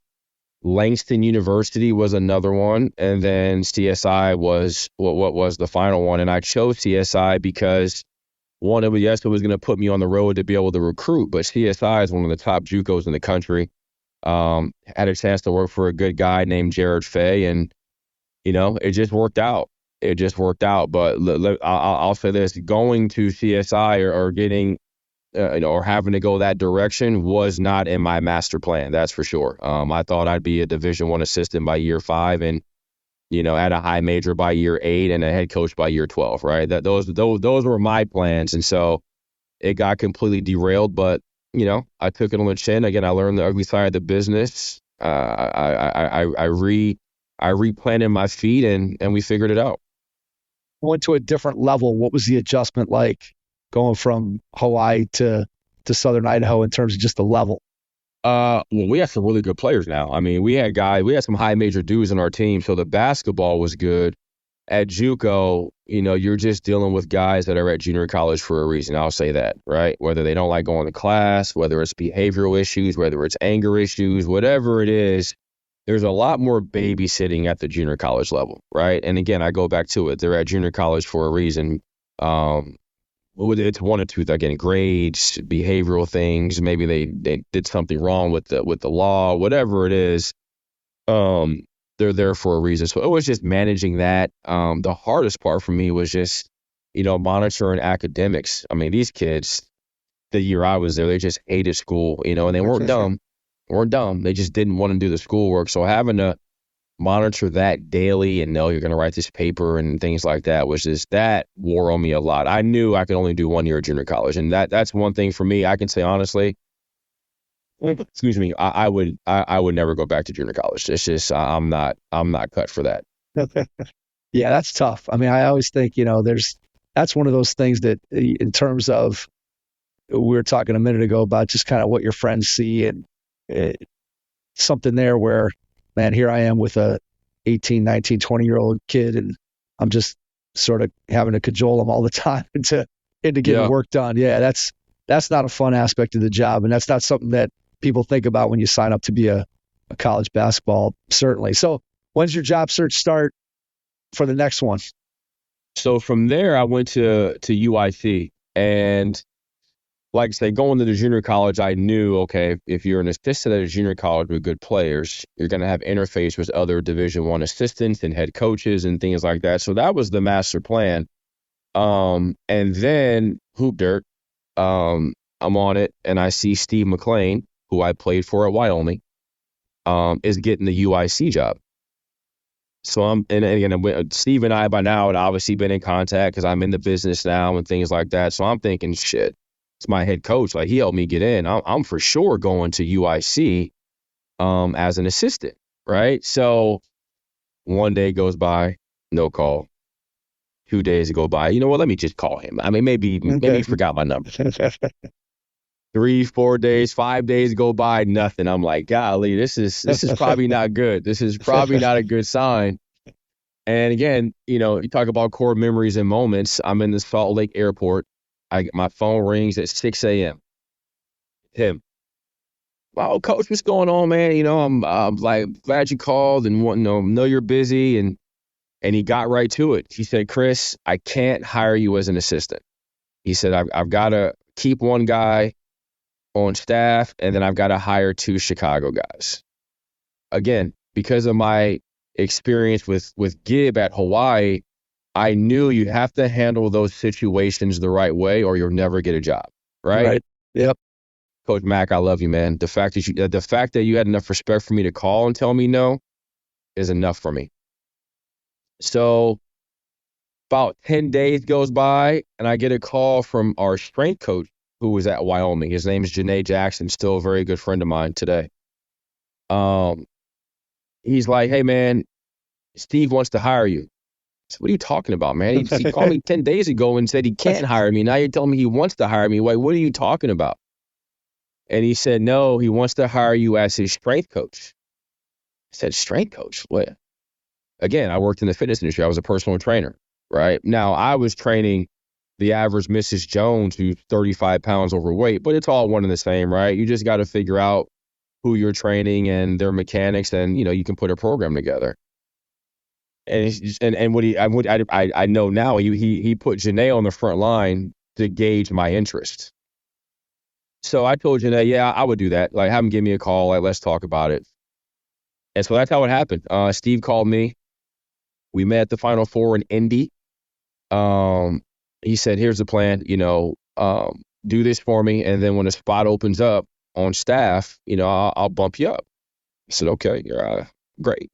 Langston University was another one, and then CSI was what was the final one. And I chose CSI because one, it was going to put me on the road to be able to recruit, but CSI is one of the top JUCOs in the country. Had a chance to work for a good guy named Jared Fay, and it just worked out. But I'll say this: going to CSI or getting, or having to go that direction was not in my master plan. That's for sure. I thought I'd be a Division I assistant by year 5, and at a high major by year 8, and a head coach by year 12. Right? Those were my plans, and so it got completely derailed. But I took it on the chin. Again, I learned the ugly side of the business. I replanted my feet, and we figured it out. went to a different level, what was the adjustment like going from Hawaii to Southern Idaho in terms of just the level? Well, we had some really good players now. I mean, we had some high major dudes on our team, so the basketball was good. At JUCO, you're just dealing with guys that are at junior college for a reason. I'll say that, right? Whether they don't like going to class, whether it's behavioral issues, whether it's anger issues, whatever it is, there's a lot more babysitting at the junior college level, right? And again, I go back to it. They're at junior college for a reason. It's one or two, again, grades, behavioral things. Maybe they did something wrong with the law, whatever it is. They're there for a reason. So it was just managing that. The hardest part for me was just, monitoring academics. I mean, these kids, the year I was there, they just hated school, and they weren't dumb. They just didn't want to do the schoolwork. So having to monitor that daily and know you're going to write this paper and things like that that wore on me a lot. I knew I could only do 1 year at junior college. And that's one thing for me. I can say honestly, excuse me, I would never go back to junior college. It's just, I'm not cut for that. Yeah, that's tough. I mean, I always think, that's one of those things that in terms of, we were talking a minute ago about just kind of what your friends see and something there where, man, here I am with a 18, 19, 20-year-old kid, and I'm just sort of having to cajole them all the time into getting work done. Yeah, that's not a fun aspect of the job, and that's not something that people think about when you sign up to be a college basketball, certainly. So when's your job search start for the next one? So from there, I went to UIC, and like I say, going to the junior college, I knew, okay, if you're an assistant at a junior college with good players, you're going to have interface with other Division I assistants and head coaches and things like that. So that was the master plan. And then Hoop Dirt, I'm on it, and I see Steve McMillian, who I played for at Wyoming, is getting the UIC job. So Steve and I by now had obviously been in contact because I'm in the business now and things like that. So I'm thinking, shit, it's my head coach. Like, he helped me get in. I'm for sure going to UIC as an assistant, right? So one day goes by, no call. 2 days go by. You know what? Let me just call him. I mean, maybe he forgot my number. 3, 4 days, 5 days go by, nothing. I'm like, golly, this is probably not good. This is probably not a good sign. And again, you talk about core memories and moments. I'm in the Salt Lake airport. My phone rings at 6 a.m. Him. Wow, coach, what's going on, man? I'm like, glad you called and know you're busy. And he got right to it. He said, Chris, I can't hire you as an assistant. He said, I've got to keep one guy on staff, and then I've got to hire 2 Chicago guys. Again, because of my experience with Gibb at Hawaii, I knew you have to handle those situations the right way or you'll never get a job, right? Yep. Coach Mack, I love you, man. The fact that you had enough respect for me to call and tell me no is enough for me. So about 10 days goes by, and I get a call from our strength coach who was at Wyoming. His name is Janae Jackson, still a very good friend of mine today. He's like, hey, man, Steve wants to hire you. I said, what are you talking about, man? He called me 10 days ago and said he can't hire me. Now you're telling me he wants to hire me. Wait, what are you talking about? And he said, no, he wants to hire you as his strength coach. I said, strength coach? What? Again, I worked in the fitness industry. I was a personal trainer, right? Now, I was training the average Mrs. Jones who's 35 pounds overweight, but it's all one and the same, right? You just got to figure out who you're training and their mechanics, and, you can put a program together. And what I know now, he put Janae on the front line to gauge my interest. So I told Janae, yeah, I would do that. Like, have him give me a call. Like, let's talk about it. And so that's how it happened. Steve called me. We met at the Final Four in Indy. He said, here's the plan, do this for me. And then when a spot opens up on staff, I'll bump you up. I said, okay, great.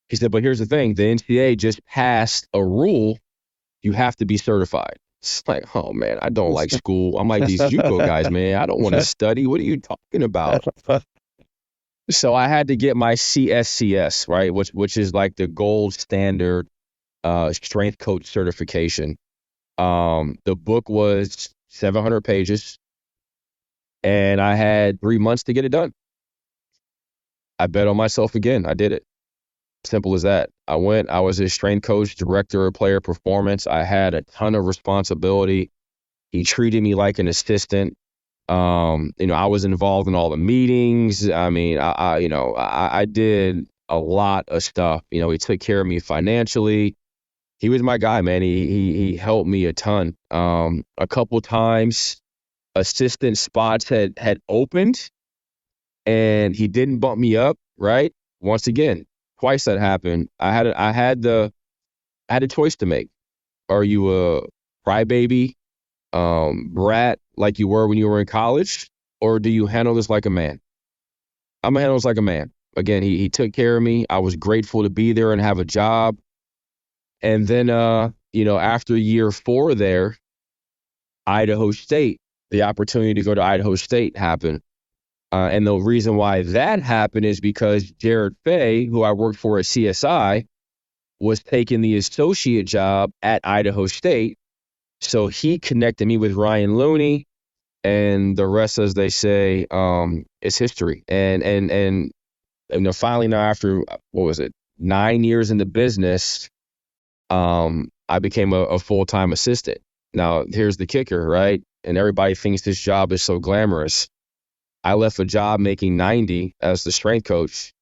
He said, but here's the thing. The NCAA just passed a rule. You have to be certified. It's like, oh, man, I don't like school. I'm like these JUCO guys, man. I don't want to study. What are you talking about? So I had to get my CSCS, right, which is like the gold standard strength coach certification. The book was 700 pages, and I had 3 months to get it done. I bet on myself again. I did it. Simple as that. I was his strength coach, director of player performance. I had a ton of responsibility. He treated me like an assistant. I was involved in all the meetings. I mean, I did a lot of stuff. He took care of me financially. He was my guy, man. He helped me a ton. A couple times, assistant spots had opened, and he didn't bump me up. Right. Once again, twice that happened. I had a choice to make. Are you a crybaby, brat like you were when you were in college, or do you handle this like a man? I'm gonna handle this like a man. Again, he took care of me. I was grateful to be there and have a job. And then, after year 4 there, Idaho State, the opportunity to go to Idaho State happened. And the reason why that happened is because Jared Fay, who I worked for at CSI, was taking the associate job at Idaho State. So he connected me with Ryan Looney, and the rest, as they say, is history. And finally now, after, 9 years in the business, I became a full-time assistant. Now, here's the kicker, right? And everybody thinks this job is so glamorous. I left a job making 90 as the strength coach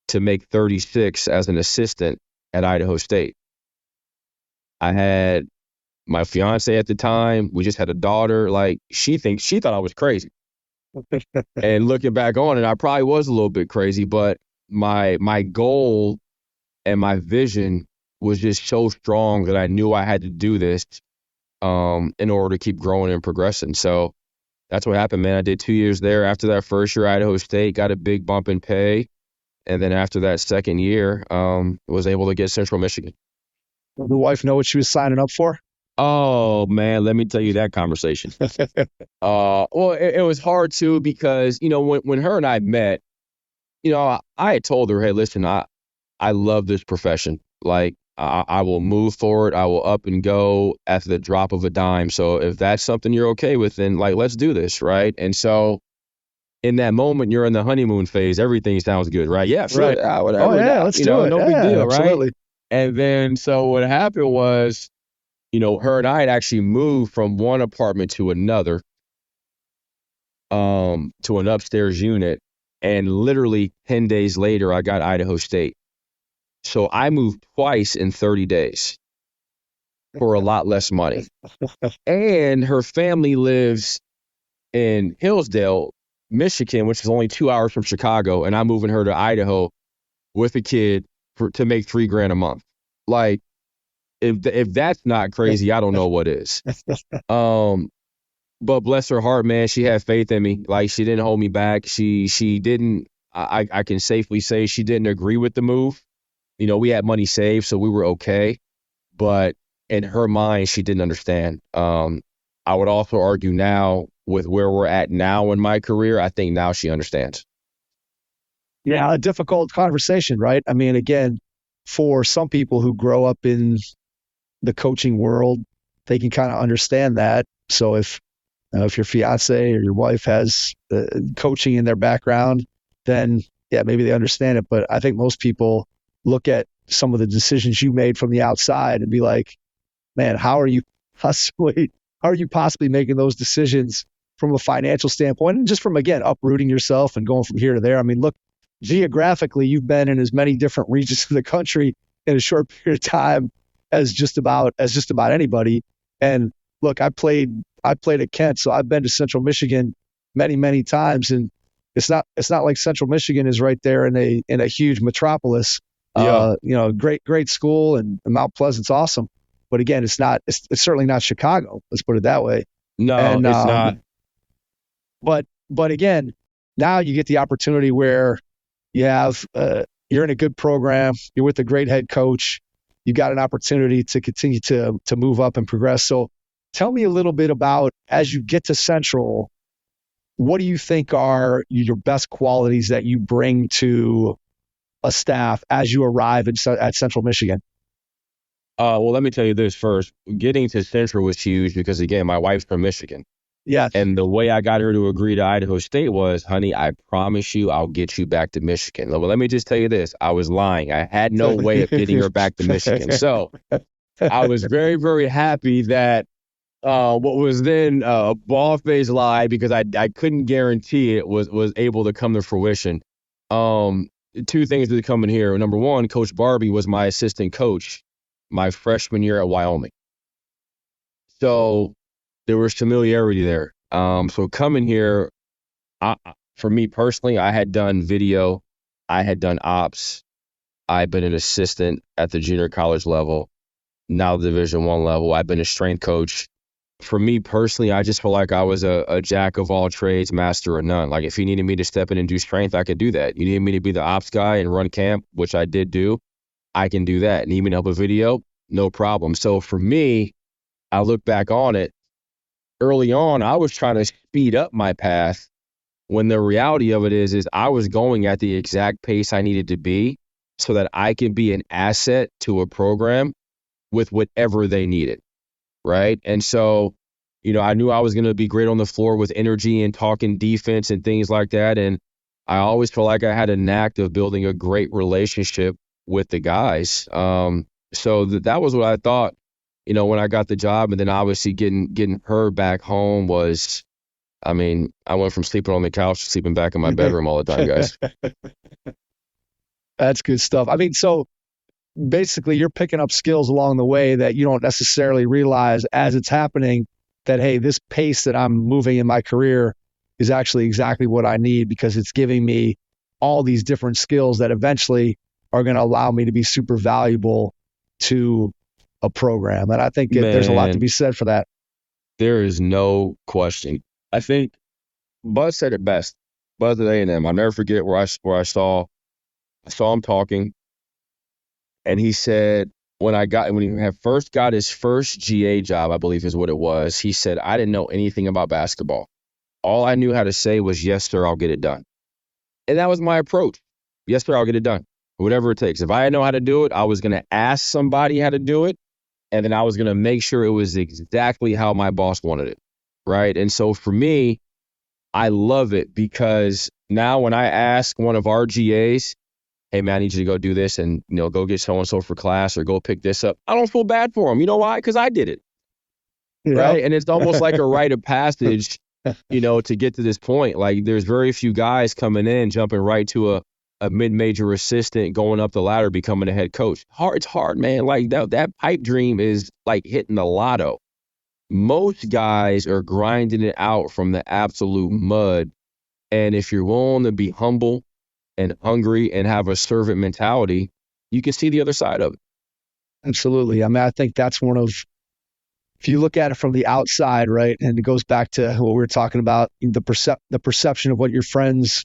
to make 36 as an assistant at Idaho State. I had my fiance at the time. We just had a daughter. Like, she thought I was crazy. And looking back on it, I probably was a little bit crazy, but my goal and my vision was just so strong that I knew I had to do this in order to keep growing and progressing. So that's what happened, man. I did 2 years there. After that first year, Idaho State got a big bump in pay. And then after that second year, was able to get Central Michigan. Did the wife know what she was signing up for? Oh, man, let me tell you that conversation. Well, it was hard, too, because, when her and I met, I had told her, hey, listen, I love this profession. Like, I will move forward. I will up and go at the drop of a dime. So if that's something you're okay with, then let's do this, right? And so in that moment, you're in the honeymoon phase. Everything sounds good, right? Yeah, sure. Right. Whatever. Oh, yeah, let's do it. No big deal, absolutely. right? And then so what happened was, her and I had actually moved from one apartment to another, to an upstairs unit. And literally 10 days later, I got Idaho State. So I moved twice in 30 days for a lot less money. And her family lives in Hillsdale, Michigan, which is only 2 hours from Chicago. And I'm moving her to Idaho with a kid to make $3,000 a month. Like, if that's not crazy, I don't know what is. But bless her heart, man, she had faith in me. Like, she didn't hold me back. She didn't, I can safely say she didn't agree with the move. We had money saved, so we were okay. But in her mind, she didn't understand. I would also argue now, with where we're at now in my career, I think now she understands. Yeah, a difficult conversation, right? I mean, again, for some people who grow up in the coaching world, they can kind of understand that. So if your fiance or your wife has coaching in their background, then yeah, maybe they understand it. But I think most people look at some of the decisions you made from the outside and be like, man, how are you possibly making those decisions from a financial standpoint, and just from, again, uprooting yourself and going from here to there? I mean, look, geographically, you've been in as many different regions of the country in a short period of time as just about anybody. And look, I played at Kent, so I've been to Central Michigan many, many times, and it's not like Central Michigan is right there in a huge metropolis. Yeah. Great school, and Mount Pleasant's awesome. But again, it's certainly not Chicago. Let's put it that way. No, it's not. But again, now you get the opportunity where you have you're in a good program, you're with a great head coach, you got an opportunity to continue to move up and progress. So tell me a little bit about, as you get to Central, what do you think are your best qualities that you bring to a staff as you arrive at Central Michigan? Well, let me tell you this first. Getting to Central was huge because, again, my wife's from Michigan. Yes. And the way I got her to agree to Idaho State was, honey, I promise you I'll get you back to Michigan. Well, let me just tell you this. I was lying. I had no way of getting her back to Michigan. So I was very, very happy that what was then a ball-faced lie, because I couldn't guarantee it, was able to come to fruition. Two things that come in here. Number one, Coach Barbee was my assistant coach my freshman year at Wyoming. So there was familiarity there. So coming here, for me personally, I had done video, I had done ops, I've been an assistant at the junior college level, now the Division I level. I've been a strength coach. For me personally, I just feel like I was a jack of all trades, master of none. Like if you needed me to step in and do strength, I could do that. You needed me to be the ops guy and run camp, which I did do, I can do that. Need me to help a video? No problem. So for me, I look back on it, early on, I was trying to speed up my path when the reality of it is I was going at the exact pace I needed to be so that I could be an asset to a program with whatever they needed, right? And so, I knew I was going to be great on the floor with energy and talking defense and things like that. And I always felt like I had a knack of building a great relationship with the guys. So that was what I thought, when I got the job. And then obviously getting her back home was, I went from sleeping on the couch to sleeping back in my bedroom all the time, guys. That's good stuff. So basically you're picking up skills along the way that you don't necessarily realize as it's happening that, hey, this pace that I'm moving in my career is actually exactly what I need, because it's giving me all these different skills that eventually are going to allow me to be super valuable to a program. And I think there's a lot to be said for that. There is no question. I think Buzz said it best. Buzz at A&M. I'll never forget where I saw him talking, and he said when he had first got his first GA job, I believe is what it was. He said, I didn't know anything about basketball. All I knew how to say was, yes, sir, I'll get it done. And that was my approach. Yes, sir, I'll get it done. Whatever it takes. If I didn't know how to do it, I was going to ask somebody how to do it, and then I was going to make sure it was exactly how my boss wanted it, right? And so for me, I love it because now when I ask one of our GAs, hey, man, I need you to go do this and, go get so-and-so for class or go pick this up, I don't feel bad for them. You know why? Because I did it, right? And it's almost like a rite of passage, to get to this point. Like there's very few guys coming in, jumping right to a mid-major assistant, going up the ladder, becoming a head coach. It's hard, man. Like that pipe dream is like hitting the lotto. Most guys are grinding it out from the absolute mud. And if you're willing to be humble and hungry and have a servant mentality, you can see the other side of it. Absolutely. I think that's if you look at it from the outside, right, and it goes back to what we were talking about, the perception of what your friends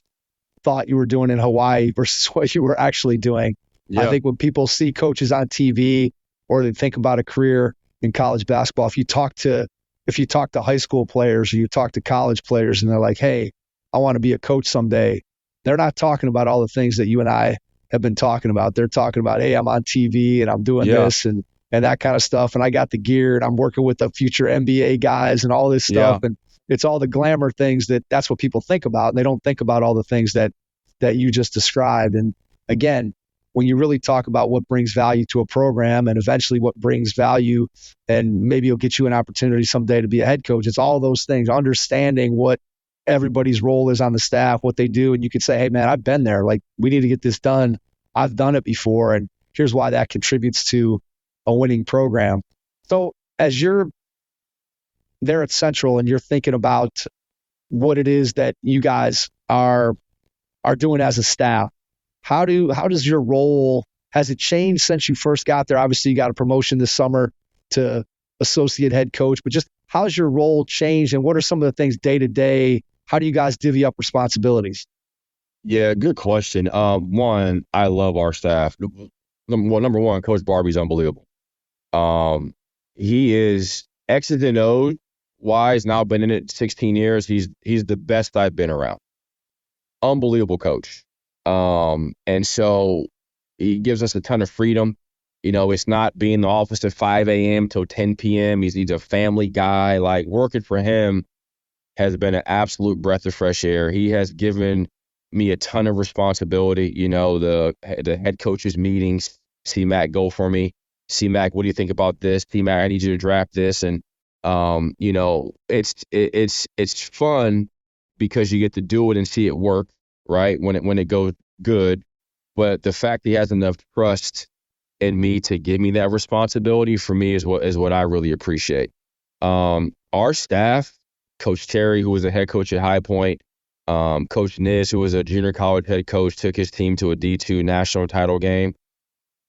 thought you were doing in Hawaii versus what you were actually doing. Yeah. I think when people see coaches on TV or they think about a career in college basketball, if you talk to high school players or you talk to college players and they're like, hey, I want to be a coach someday, they're not talking about all the things that you and I have been talking about. They're talking about, hey, I'm on TV and I'm doing this and that kind of stuff. And I got the gear and I'm working with the future NBA guys and all this stuff. Yeah. And it's all the glamour things that's what people think about. And they don't think about all the things that you just described. And again, when you really talk about what brings value to a program and eventually what brings value and maybe it'll get you an opportunity someday to be a head coach, it's all those things, understanding what everybody's role is on the staff, what they do. And you could say, hey, man, I've been there. Like, we need to get this done. I've done it before. And here's why that contributes to a winning program. So as you're there at Central and you're thinking about what it is that you guys are doing as a staff, how does your role, has it changed since you first got there? Obviously, you got a promotion this summer to associate head coach, but just how's your role changed and what are some of the things day to day? How do you guys divvy up responsibilities? Yeah, good question. One, I love our staff. Number one, Coach Barbee's unbelievable. He is X's and O's wise. Now been in it 16 years. He's the best I've been around. Unbelievable coach. And so he gives us a ton of freedom. It's not being in the office at 5 a.m. till 10 p.m. He's a family guy. Like, working for him has been an absolute breath of fresh air. He has given me a ton of responsibility. The head coaches meetings, C-Mac, go for me. C-Mac, what do you think about this? C-Mac, I need you to draft this. And, it's fun because you get to do it and see it work, right? When it goes good. But the fact he has enough trust in me to give me that responsibility, for me, is what I really appreciate. Our staff, Coach Terry, who was a head coach at High Point, Coach Niz, who was a junior college head coach, took his team to a D2 national title game.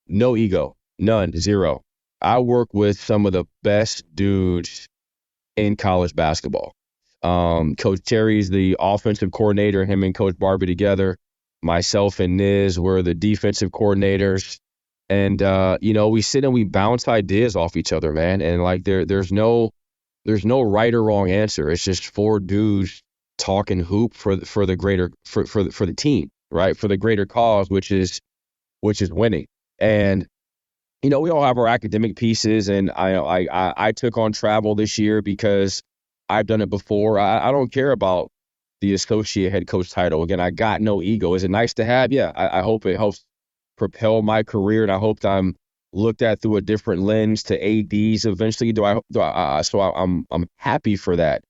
No ego, none, zero. I work with some of the best dudes in college basketball. Coach Terry's the offensive coordinator, him and Coach Barbee together. Myself and Niz were the defensive coordinators. And, we sit and we bounce ideas off each other, man. And like, there's no right or wrong answer. It's just four dudes talking hoop for the greater, for the team, right? For the greater cause, which is winning. And, we all have our academic pieces, and I took on travel this year because I've done it before. I don't care about the associate head coach title. Again, I got no ego. Is it nice to have? Yeah. I hope it helps propel my career, and I hope that I'm looked at through a different lens to ADs eventually. So I'm happy for that.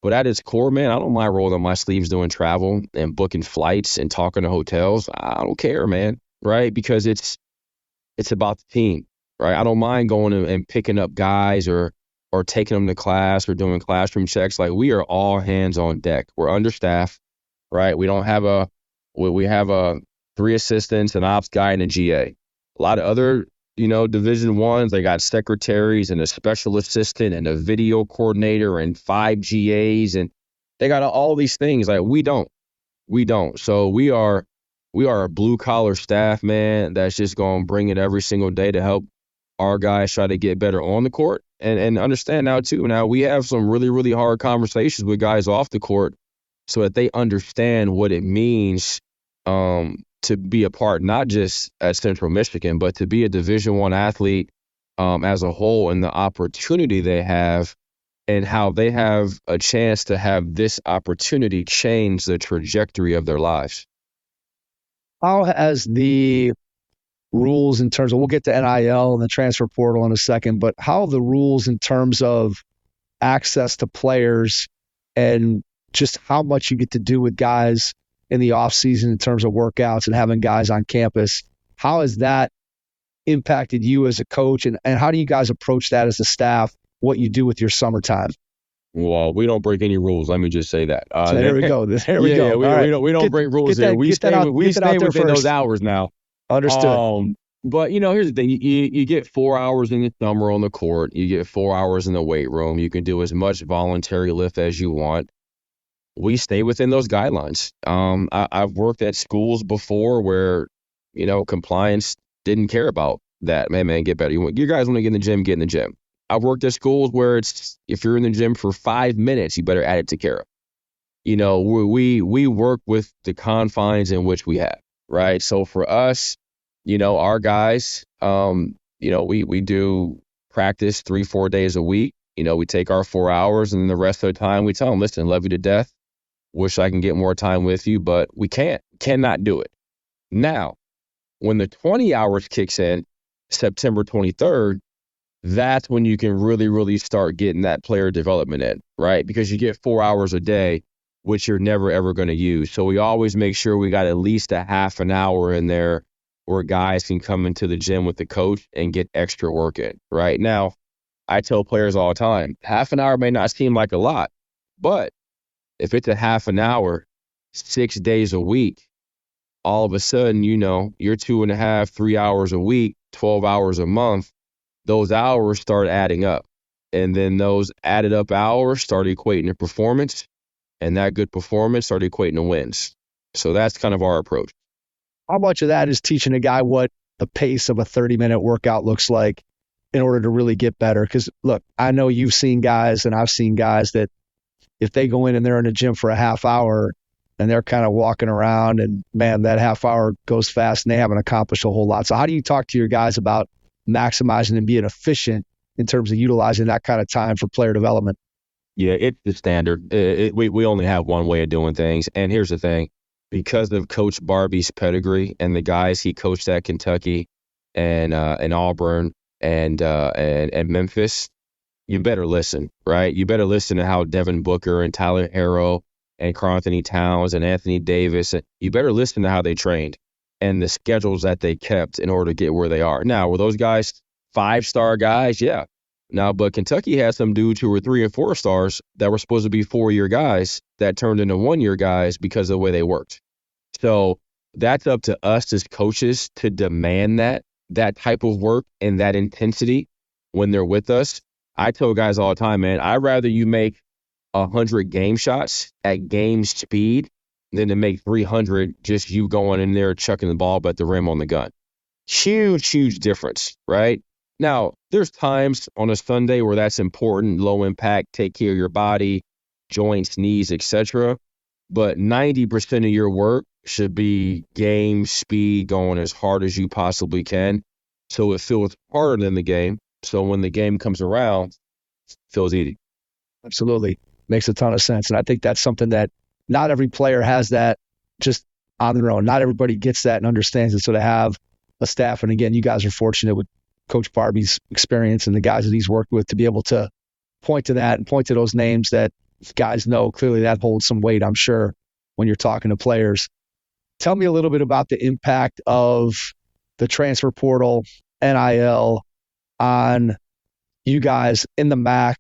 But at its core, man, I don't mind rolling up my sleeves doing travel and booking flights and talking to hotels. I don't care, man, right? Because it's about the team, right? I don't mind going and picking up guys or taking them to class or doing classroom checks. Like, we are all hands on deck. We're understaffed, right? We have 3 assistants, an ops guy, and a GA. A lot of other, Division I's, they got secretaries and a special assistant and a video coordinator and 5 GAs, and they got all these things. Like, we don't. So we are a blue collar staff, man, that's just going to bring it every single day to help our guys try to get better on the court. And understand now too. Now, we have some really, really hard conversations with guys off the court so that they understand what it means to be a part, not just at Central Michigan, but to be a Division I athlete as a whole, and the opportunity they have, and how they have a chance to have this opportunity change the trajectory of their lives. How has the rules in terms of, we'll get to NIL and the transfer portal in a second, but how the rules in terms of access to players and just how much you get to do with guys in the off season in terms of workouts and having guys on campus, how has that impacted you as a coach? And how do you guys approach that as a staff, what you do with your summertime? Well, we don't break any rules. Let me just say that. So there we go. There we go. Yeah, we don't break rules here. We stay within those hours now. Understood. But, here's the thing. You get 4 hours in the summer on the court. You get 4 hours in the weight room. You can do as much voluntary lift as you want. We stay within those guidelines. I've worked at schools before where, compliance didn't care about that. Man, get better. You guys want to get in the gym, get in the gym. I've worked at schools where it's, if you're in the gym for 5 minutes, you better add it to care. We work with the confines in which we have, right? So for us, our guys, we do practice 3-4 days a week. We take our 4 hours, and the rest of the time we tell them, listen, love you to death. Wish I can get more time with you, but we cannot do it. Now, when the 20 hours kicks in, September 23rd, that's when you can really, really start getting that player development in, right? Because you get 4 hours a day, which you're never, ever going to use. So we always make sure we got at least a half an hour in there where guys can come into the gym with the coach and get extra work in, right? Now, I tell players all the time, half an hour may not seem like a lot, but if it's a half an hour, 6 days a week, all of a sudden, you're 2.5, 3 hours a week, 12 hours a month. Those hours start adding up. And then those added up hours start equating to performance. And that good performance start equating to wins. So that's kind of our approach. How much of that is teaching a guy what the pace of a 30-minute workout looks like in order to really get better? Because, look, I know you've seen guys, and I've seen guys that if they go in and they're in the gym for a half hour and they're kind of walking around, and, man, that half hour goes fast and they haven't accomplished a whole lot. So how do you talk to your guys about maximizing and being efficient in terms of utilizing that kind of time for player development? Yeah, it's the standard. We only have one way of doing things. And here's the thing. Because of Coach Barbee's pedigree and the guys he coached at Kentucky and Auburn and Memphis, you better listen, right? You better listen to how Devin Booker and Tyler Harrow and Karl Anthony Towns and Anthony Davis, you better listen to how they trained and the schedules that they kept in order to get where they are. Now, were those guys 5-star guys? Yeah. Now, but Kentucky had some dudes who were 3 and 4 stars that were supposed to be 4-year guys that turned into 1-year guys because of the way they worked. So that's up to us as coaches to demand that type of work and that intensity when they're with us. I tell guys all the time, man, I'd rather you make 100 game shots at game speed than to make 300 just you going in there chucking the ball at the rim on the gun. Huge, huge difference, right? Now, there's times on a Sunday where that's important, low impact, take care of your body, joints, knees, etc. But 90% of your work should be game speed, going as hard as you possibly can. So it feels harder than the game. So when the game comes around, it feels easy. Absolutely. Makes a ton of sense. And I think that's something that not every player has that just on their own. Not everybody gets that and understands it. So to have a staff, and again, you guys are fortunate with Coach Barbee's experience and the guys that he's worked with to be able to point to that and point to those names that guys know. Clearly that holds some weight, I'm sure, when you're talking to players. Tell me a little bit about the impact of the transfer portal, NIL, on you guys in the MAC,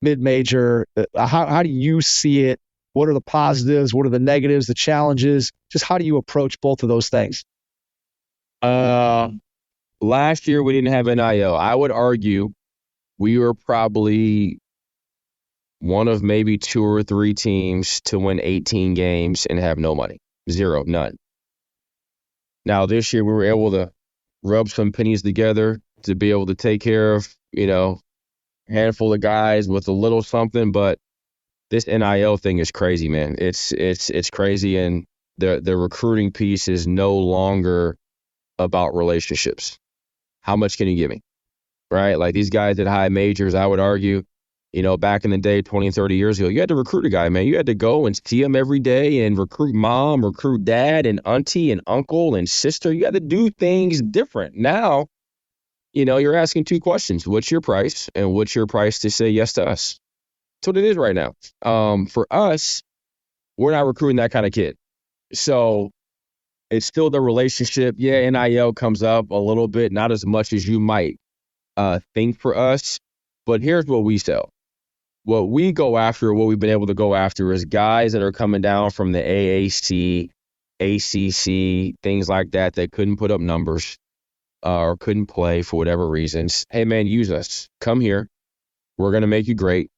mid-major. How do you see it? What are the positives? What are the negatives, the challenges? Just how do you approach both of those things? Last year, we didn't have NIL. I would argue we were probably one of maybe 2 or 3 teams to win 18 games and have no money. Zero, none. Now, this year, we were able to rub some pennies together to be able to take care of, a handful of guys with a little something. But this NIL thing is crazy, man. It's crazy. And the recruiting piece is no longer about relationships. How much can you give me? Right? Like these guys at high majors, I would argue, back in the day, 20, 30 years ago, you had to recruit a guy, man. You had to go and see him every day and recruit mom, recruit dad and auntie and uncle and sister. You had to do things different. Now, you're asking 2 questions. What's your price? And what's your price to say yes to us? That's what it is right now. For us, we're not recruiting that kind of kid. So it's still the relationship. Yeah, NIL comes up a little bit, not as much as you might think for us. But here's what we sell. What we go after, what we've been able to go after is guys that are coming down from the AAC, ACC, things like that couldn't put up numbers or couldn't play for whatever reasons. Hey, man, use us. Come here. We're going to make you great.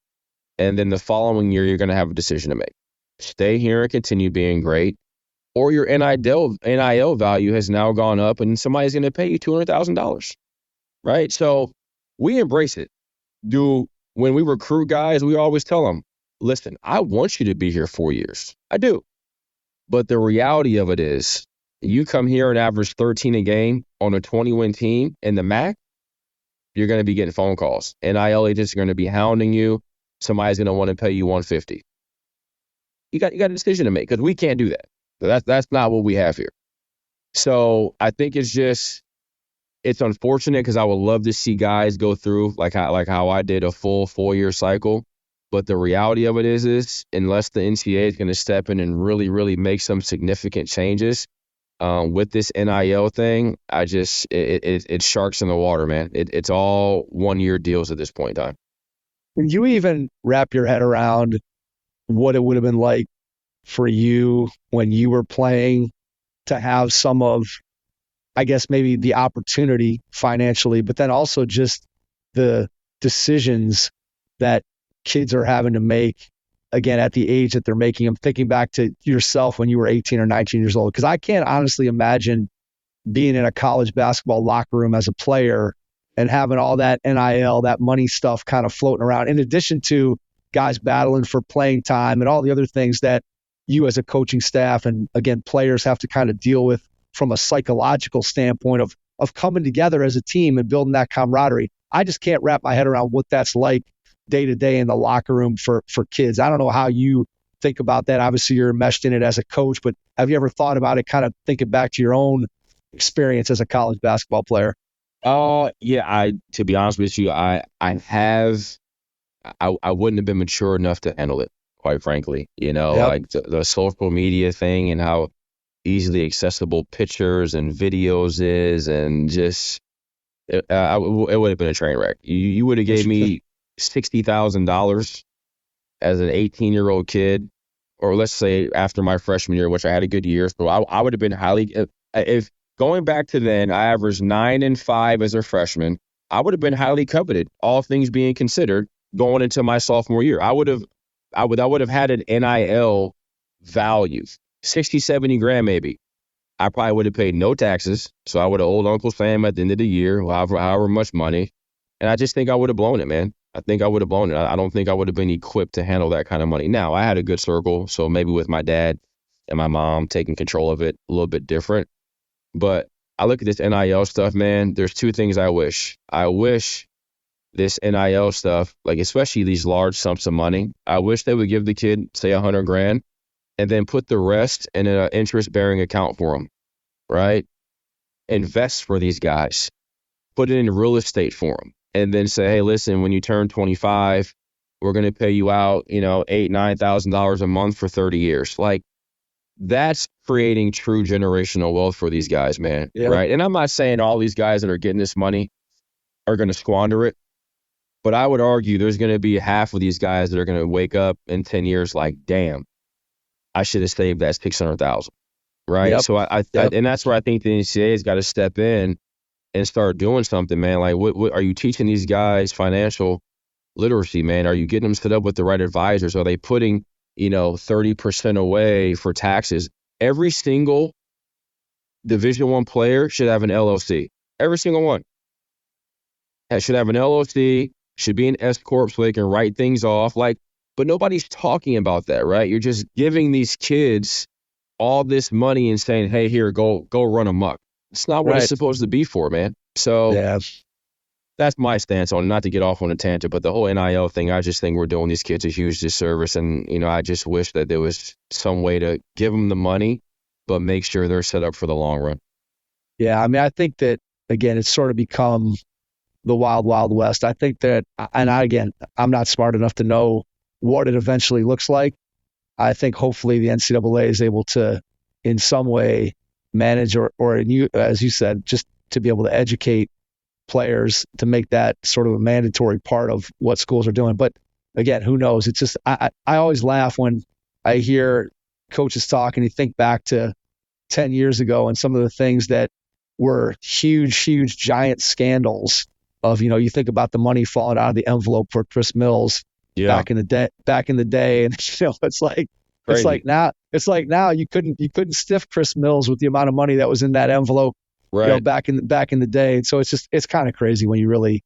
And then the following year, you're going to have a decision to make. Stay here and continue being great. Or your NIL value has now gone up and somebody's going to pay you $200,000. Right? So we embrace it. When we recruit guys, we always tell them, listen, I want you to be here 4 years. I do. But the reality of it is you come here and average 13 a game on a 20-win team in the MAC, you're going to be getting phone calls. NIL agents are going to be hounding you. Somebody's going to want to pay you $150. You got a decision to make because we can't do that. That's not what we have here. So I think it's unfortunate because I would love to see guys go through like how I did a full 4-year cycle. But the reality of it is unless the NCAA is going to step in and really, really make some significant changes with this NIL thing, it's sharks in the water, man. It's all 1-year deals at this point in time. Can you even wrap your head around what it would have been like for you when you were playing to have some of, I guess, maybe the opportunity financially, but then also just the decisions that kids are having to make, again, at the age that they're making them, thinking back to yourself when you were 18 or 19 years old? Because I can't honestly imagine being in a college basketball locker room as a player and having all that NIL, that money stuff kind of floating around, in addition to guys battling for playing time and all the other things that you as a coaching staff and, again, players have to kind of deal with from a psychological standpoint of of coming together as a team and building that camaraderie. I just can't wrap my head around what that's like day to day in the locker room for kids. I don't know how you think about that. Obviously, you're enmeshed in it as a coach, but have you ever thought about it, kind of thinking back to your own experience as a college basketball player? Yeah, to be honest with you, I wouldn't have been mature enough to handle it, quite frankly. Like the social media thing and how easily accessible pictures and videos is, and just it would have been a train wreck. You would have gave me $60,000 as an 18-year-old kid, or let's say after my freshman year, which I had a good year, so I would have been highly. If going back to then, I averaged 9 and 5 as a freshman, I would have been highly coveted, all things being considered, going into my sophomore year. I would have had an NIL value, 60, 70 grand maybe. I probably would have paid no taxes, so I would have owed Uncle Sam at the end of the year, however much money, and I just think I would have blown it, man. I think I would have blown it. I don't think I would have been equipped to handle that kind of money. Now, I had a good circle, so maybe with my dad and my mom taking control of it, a little bit different. But I look at this NIL stuff, man. There's two things I wish. I wish this NIL stuff, like especially these large sums of money, I wish they would give the kid, say, 100 grand and then put the rest in an interest-bearing account for them, right? Invest for these guys. Put it in real estate for them. And then say, hey, listen, when you turn 25, we're going to pay you out, $8,000, $9,000 a month for 30 years. Like, that's creating true generational wealth for these guys, man. Yeah. Right? And I'm not saying all these guys that are getting this money are going to squander it, but I would argue there's going to be half of these guys that are going to wake up in 10 years like, damn, I should have saved that $600,000. Right? Yep. So and that's where I think the NCAA has got to step in and start doing something, man. Like, what are you teaching these guys financial literacy, man? Are you getting them set up with the right advisors? Are they putting, 30% away for taxes? Every single Division I player should have an LLC. Every single one. Should have an LLC, should be an S Corp so they can write things off. Like, but nobody's talking about that, right? You're just giving these kids all this money and saying, hey, here, go run amok. It's not what it's supposed to be for, man. So that's my stance on it. Not to get off on a tangent, but the whole NIL thing, I just think we're doing these kids a huge disservice. And, I just wish that there was some way to give them the money, but make sure they're set up for the long run. Yeah, I mean, I think that, again, it's sort of become the wild, wild west. I think that, and I'm not smart enough to know what it eventually looks like. I think hopefully the NCAA is able to, in some way, manage or as you said, just to be able to educate players to make that sort of a mandatory part of what schools are doing. But again, who knows? It's just, I always laugh when I hear coaches talk and you think back to 10 years ago and some of the things that were huge, giant scandals of, you think about the money falling out of the envelope for Chris Mills back in the day. And, it's like, crazy. It's like now you couldn't stiff Chris Mills with the amount of money that was in that envelope, back in the day. And so it's kind of crazy when you really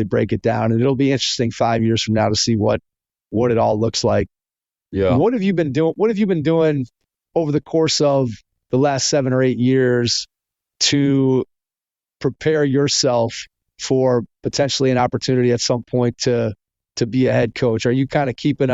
break it down. And it'll be interesting 5 years from now to see what it all looks like. Yeah. What have you been doing over the course of the last 7 or 8 years to prepare yourself for potentially an opportunity at some point to be a head coach? Are you kind of keeping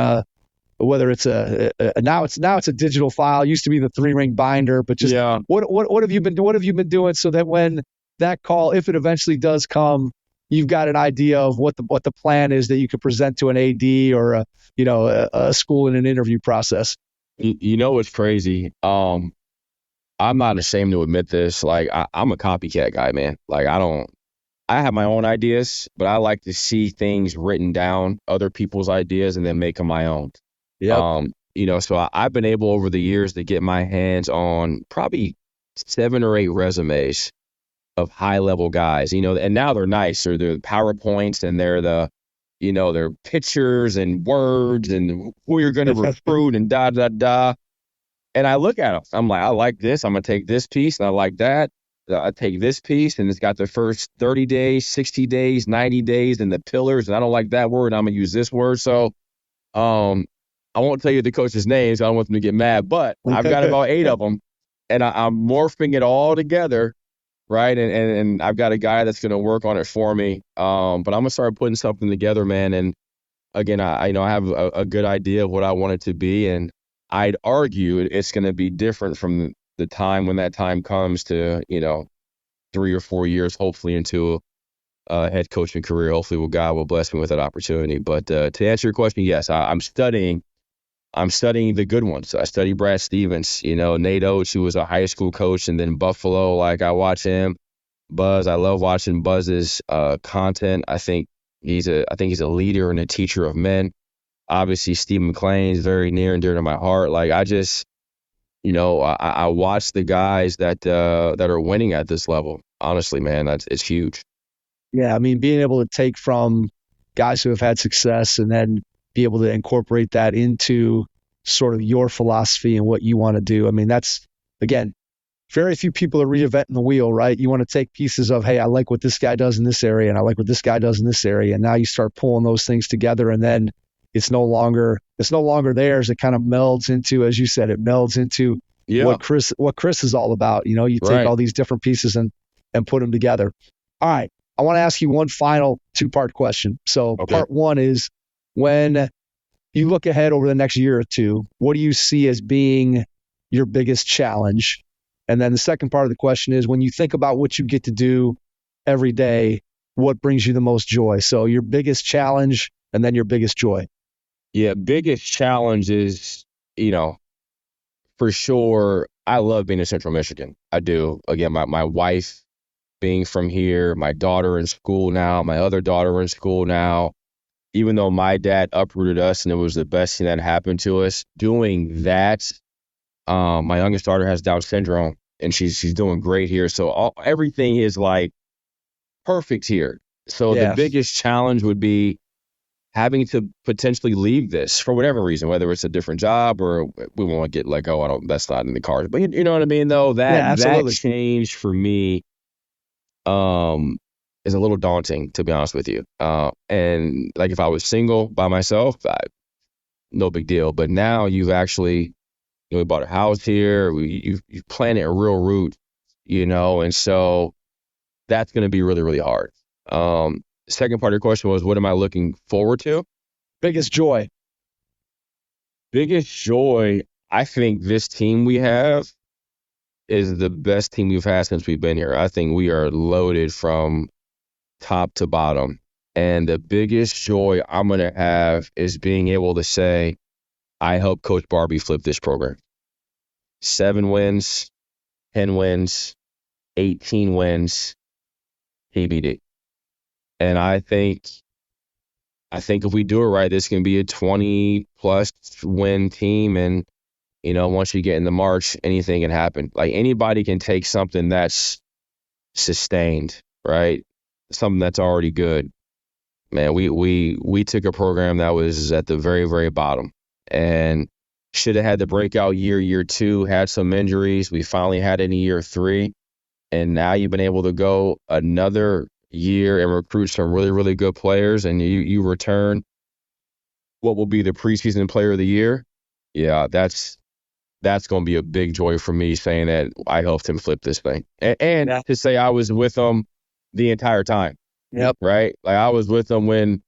whether it's now it's a digital file. It used to be the 3-ring binder, but just what have you been doing so that when that call, if it eventually does come, you've got an idea of what the plan is that you could present to an AD or a school in an interview process? What's crazy? I'm not ashamed to admit this. Like, I'm a copycat guy, man. Like, I have my own ideas, but I like to see things written down, other people's ideas, and then make them my own. Yeah. So I've been able over the years to get my hands on probably 7 or 8 resumes of high level guys, and now they're nice. They're the PowerPoints and they're they're pictures and words and who you're going to recruit and da. And I look at them. I'm like, I like this. I'm going to take this piece and I like that. I take this piece and it's got the first 30 days, 60 days, 90 days and the pillars. And I don't like that word. I'm going to use this word. So, I won't tell you the coach's names. I don't want them to get mad, but I've got about 8 of them, and I'm morphing it all together right? And I've got a guy that's going to work on it for me. But I'm going to start putting something together, man. And again, I have a good idea of what I want it to be. And I'd argue it's going to be different from the time when that time comes to, 3 or 4 years, hopefully into a head coaching career. Hopefully God will bless me with that opportunity. But to answer your question, yes, I'm studying the good ones. I study Brad Stevens, Nate Oates, who was a high school coach, and then Buffalo. Like, I watch him. Buzz, I love watching Buzz's content. I think he's a leader and a teacher of men. Obviously, Steve McLean is very near and dear to my heart. Like, I just, I watch the guys that are winning at this level. Honestly, man, it's huge. Yeah, I mean, being able to take from guys who have had success and then be able to incorporate that into sort of your philosophy and what you want to do. I mean, that's, again, very few people are reinventing the wheel, right? You want to take pieces of, hey, I like what this guy does in this area, and I like what this guy does in this area. And now you start pulling those things together, and then it's no longer theirs. It kind of melds into, as you said, what Chris is all about. You take all these different pieces and put them together. All right. I want to ask you one final 2-part question. So Part one is, when you look ahead over the next year or two, what do you see as being your biggest challenge? And then the second part of the question is, when you think about what you get to do every day, what brings you the most joy? So your biggest challenge and then your biggest joy. Yeah, biggest challenge is, for sure, I love being in Central Michigan. I do. Again, my wife being from here, my daughter in school now, my other daughter in school now. Even though my dad uprooted us and it was the best thing that happened to us, doing that, my youngest daughter has Down syndrome and she's doing great here. So everything is like perfect here. So the biggest challenge would be having to potentially leave this for whatever reason, whether it's a different job or we won't get let go. That's not in the cards. But you know what I mean, though? That change for me is a little daunting, to be honest with you. And like, if I was single by myself, no big deal. But now you've actually, we bought a house here. You've planted a real root, and so that's going to be really, really hard. Second part of your question was, what am I looking forward to? Biggest joy. Biggest joy, I think this team we have is the best team we've had since we've been here. I think we are loaded from top to bottom. And the biggest joy I'm going to have is being able to say, I helped Coach Barbee flip this program. 7 wins, 10 wins, 18 wins, TBD. And I think if we do it right, this can be a 20-plus win team. And, once you get in the March, anything can happen. Like, anybody can take something that's sustained, right? Something that's already good. Man, we took a program that was at the very, very bottom and should have had the breakout year 2, had some injuries. We finally had it in year 3. And now you've been able to go another year and recruit some really, really good players, and you return what will be the preseason player of the year. Yeah, that's going to be a big joy for me, saying that I helped him flip this thing. And to say I was with him the entire time. Yep. Right? Like, I was with him when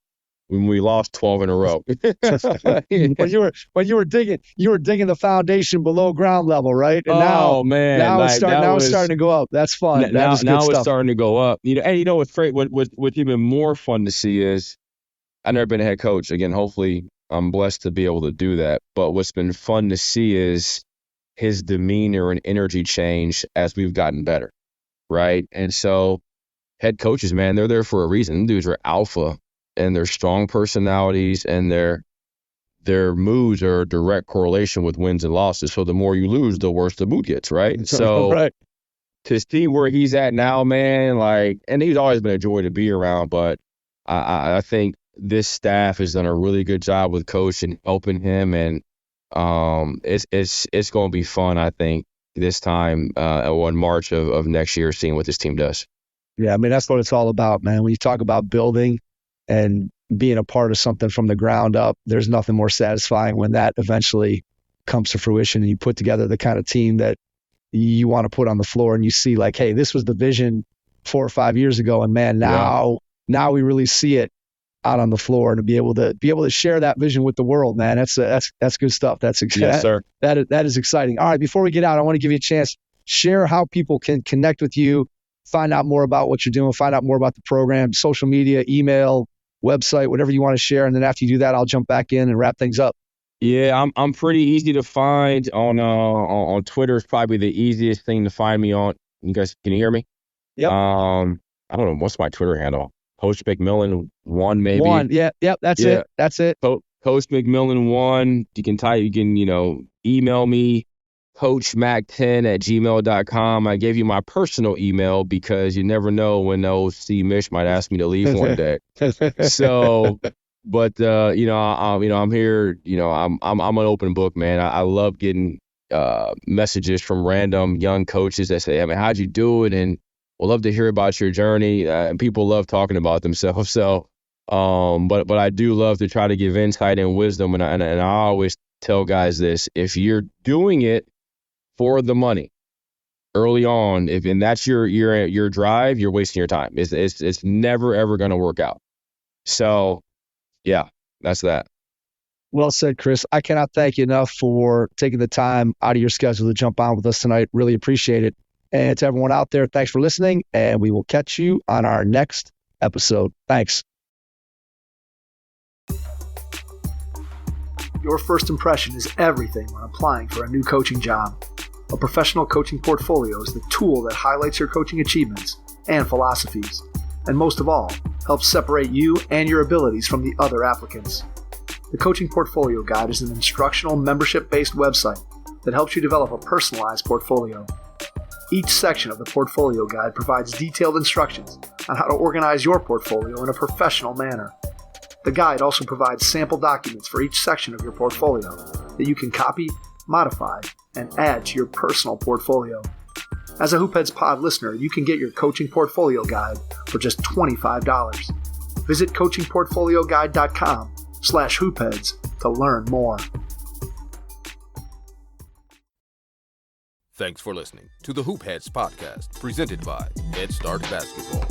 we lost 12 in a row. When you were digging the foundation below ground level, right? And now it's starting to go up. That's fun. Now it's starting to go up. And what's great, what's even more fun to see is, I've never been a head coach. Again, hopefully I'm blessed to be able to do that. But what's been fun to see is his demeanor and energy change as we've gotten better, right? And so head coaches, man, they're there for a reason. Them dudes are alpha, and their strong personalities and their moods are a direct correlation with wins and losses. So the more you lose, the worse the mood gets, right? So to see where he's at now, man, and he's always been a joy to be around, but I think this staff has done a really good job with Coach and helping him, and it's going to be fun, I think, this time in March of next year, seeing what this team does. Yeah, I mean, that's what it's all about, man. When you talk about building and being a part of something from the ground up, there's nothing more satisfying when that eventually comes to fruition and you put together the kind of team that you want to put on the floor, and you see like, hey, this was the vision 4 or 5 years ago, and man, now we really see it out on the floor, and to be able to share that vision with the world, man, that's good stuff. That's exciting. Yes, sir. That is exciting. All right, before we get out, I want to give you a chance, share how people can connect with you, find out more about what you're doing, find out more about the program, social media, email, website, whatever you want to share. And then after you do that, I'll jump back in and wrap things up. Yeah, I'm pretty easy to find on Twitter. Is probably the easiest thing to find me on. You guys, can you hear me? Yep. I don't know, what's my Twitter handle? Coach McMillian 1 maybe. 1. Yep. That's it. Coach McMillian 1. You can email me, coachmac10@gmail.com. I gave you my personal email because you never know when the OC Mish might ask me to leave one day. So, but I'm here. I'm an open book, man. I love getting messages from random young coaches that say, "I mean, how'd you do it?" And we'll love to hear about your journey. And people love talking about themselves. So, but I do love to try to give insight and wisdom. And I always tell guys this: if you're doing it for the money early on, and that's your drive, you're wasting your time. It's never ever going to work out. So, yeah, that's that. Well said, Chris. I cannot thank you enough for taking the time out of your schedule to jump on with us tonight. Really appreciate it. And to everyone out there, thanks for listening, and we will catch you on our next episode. Thanks. Your first impression is everything when applying for a new coaching job. A professional coaching portfolio is the tool that highlights your coaching achievements and philosophies, and most of all, helps separate you and your abilities from the other applicants. The Coaching Portfolio Guide is an instructional, membership-based website that helps you develop a personalized portfolio. Each section of the Portfolio Guide provides detailed instructions on how to organize your portfolio in a professional manner. The guide also provides sample documents for each section of your portfolio that you can copy, modify, and add to your personal portfolio. As a Hoopheads Pod listener, you can get your Coaching Portfolio Guide for just $25. Visit coachingportfolioguide.com/hoopheads to learn more. Thanks for listening to the Hoop Heads podcast, presented by Head Start Basketball.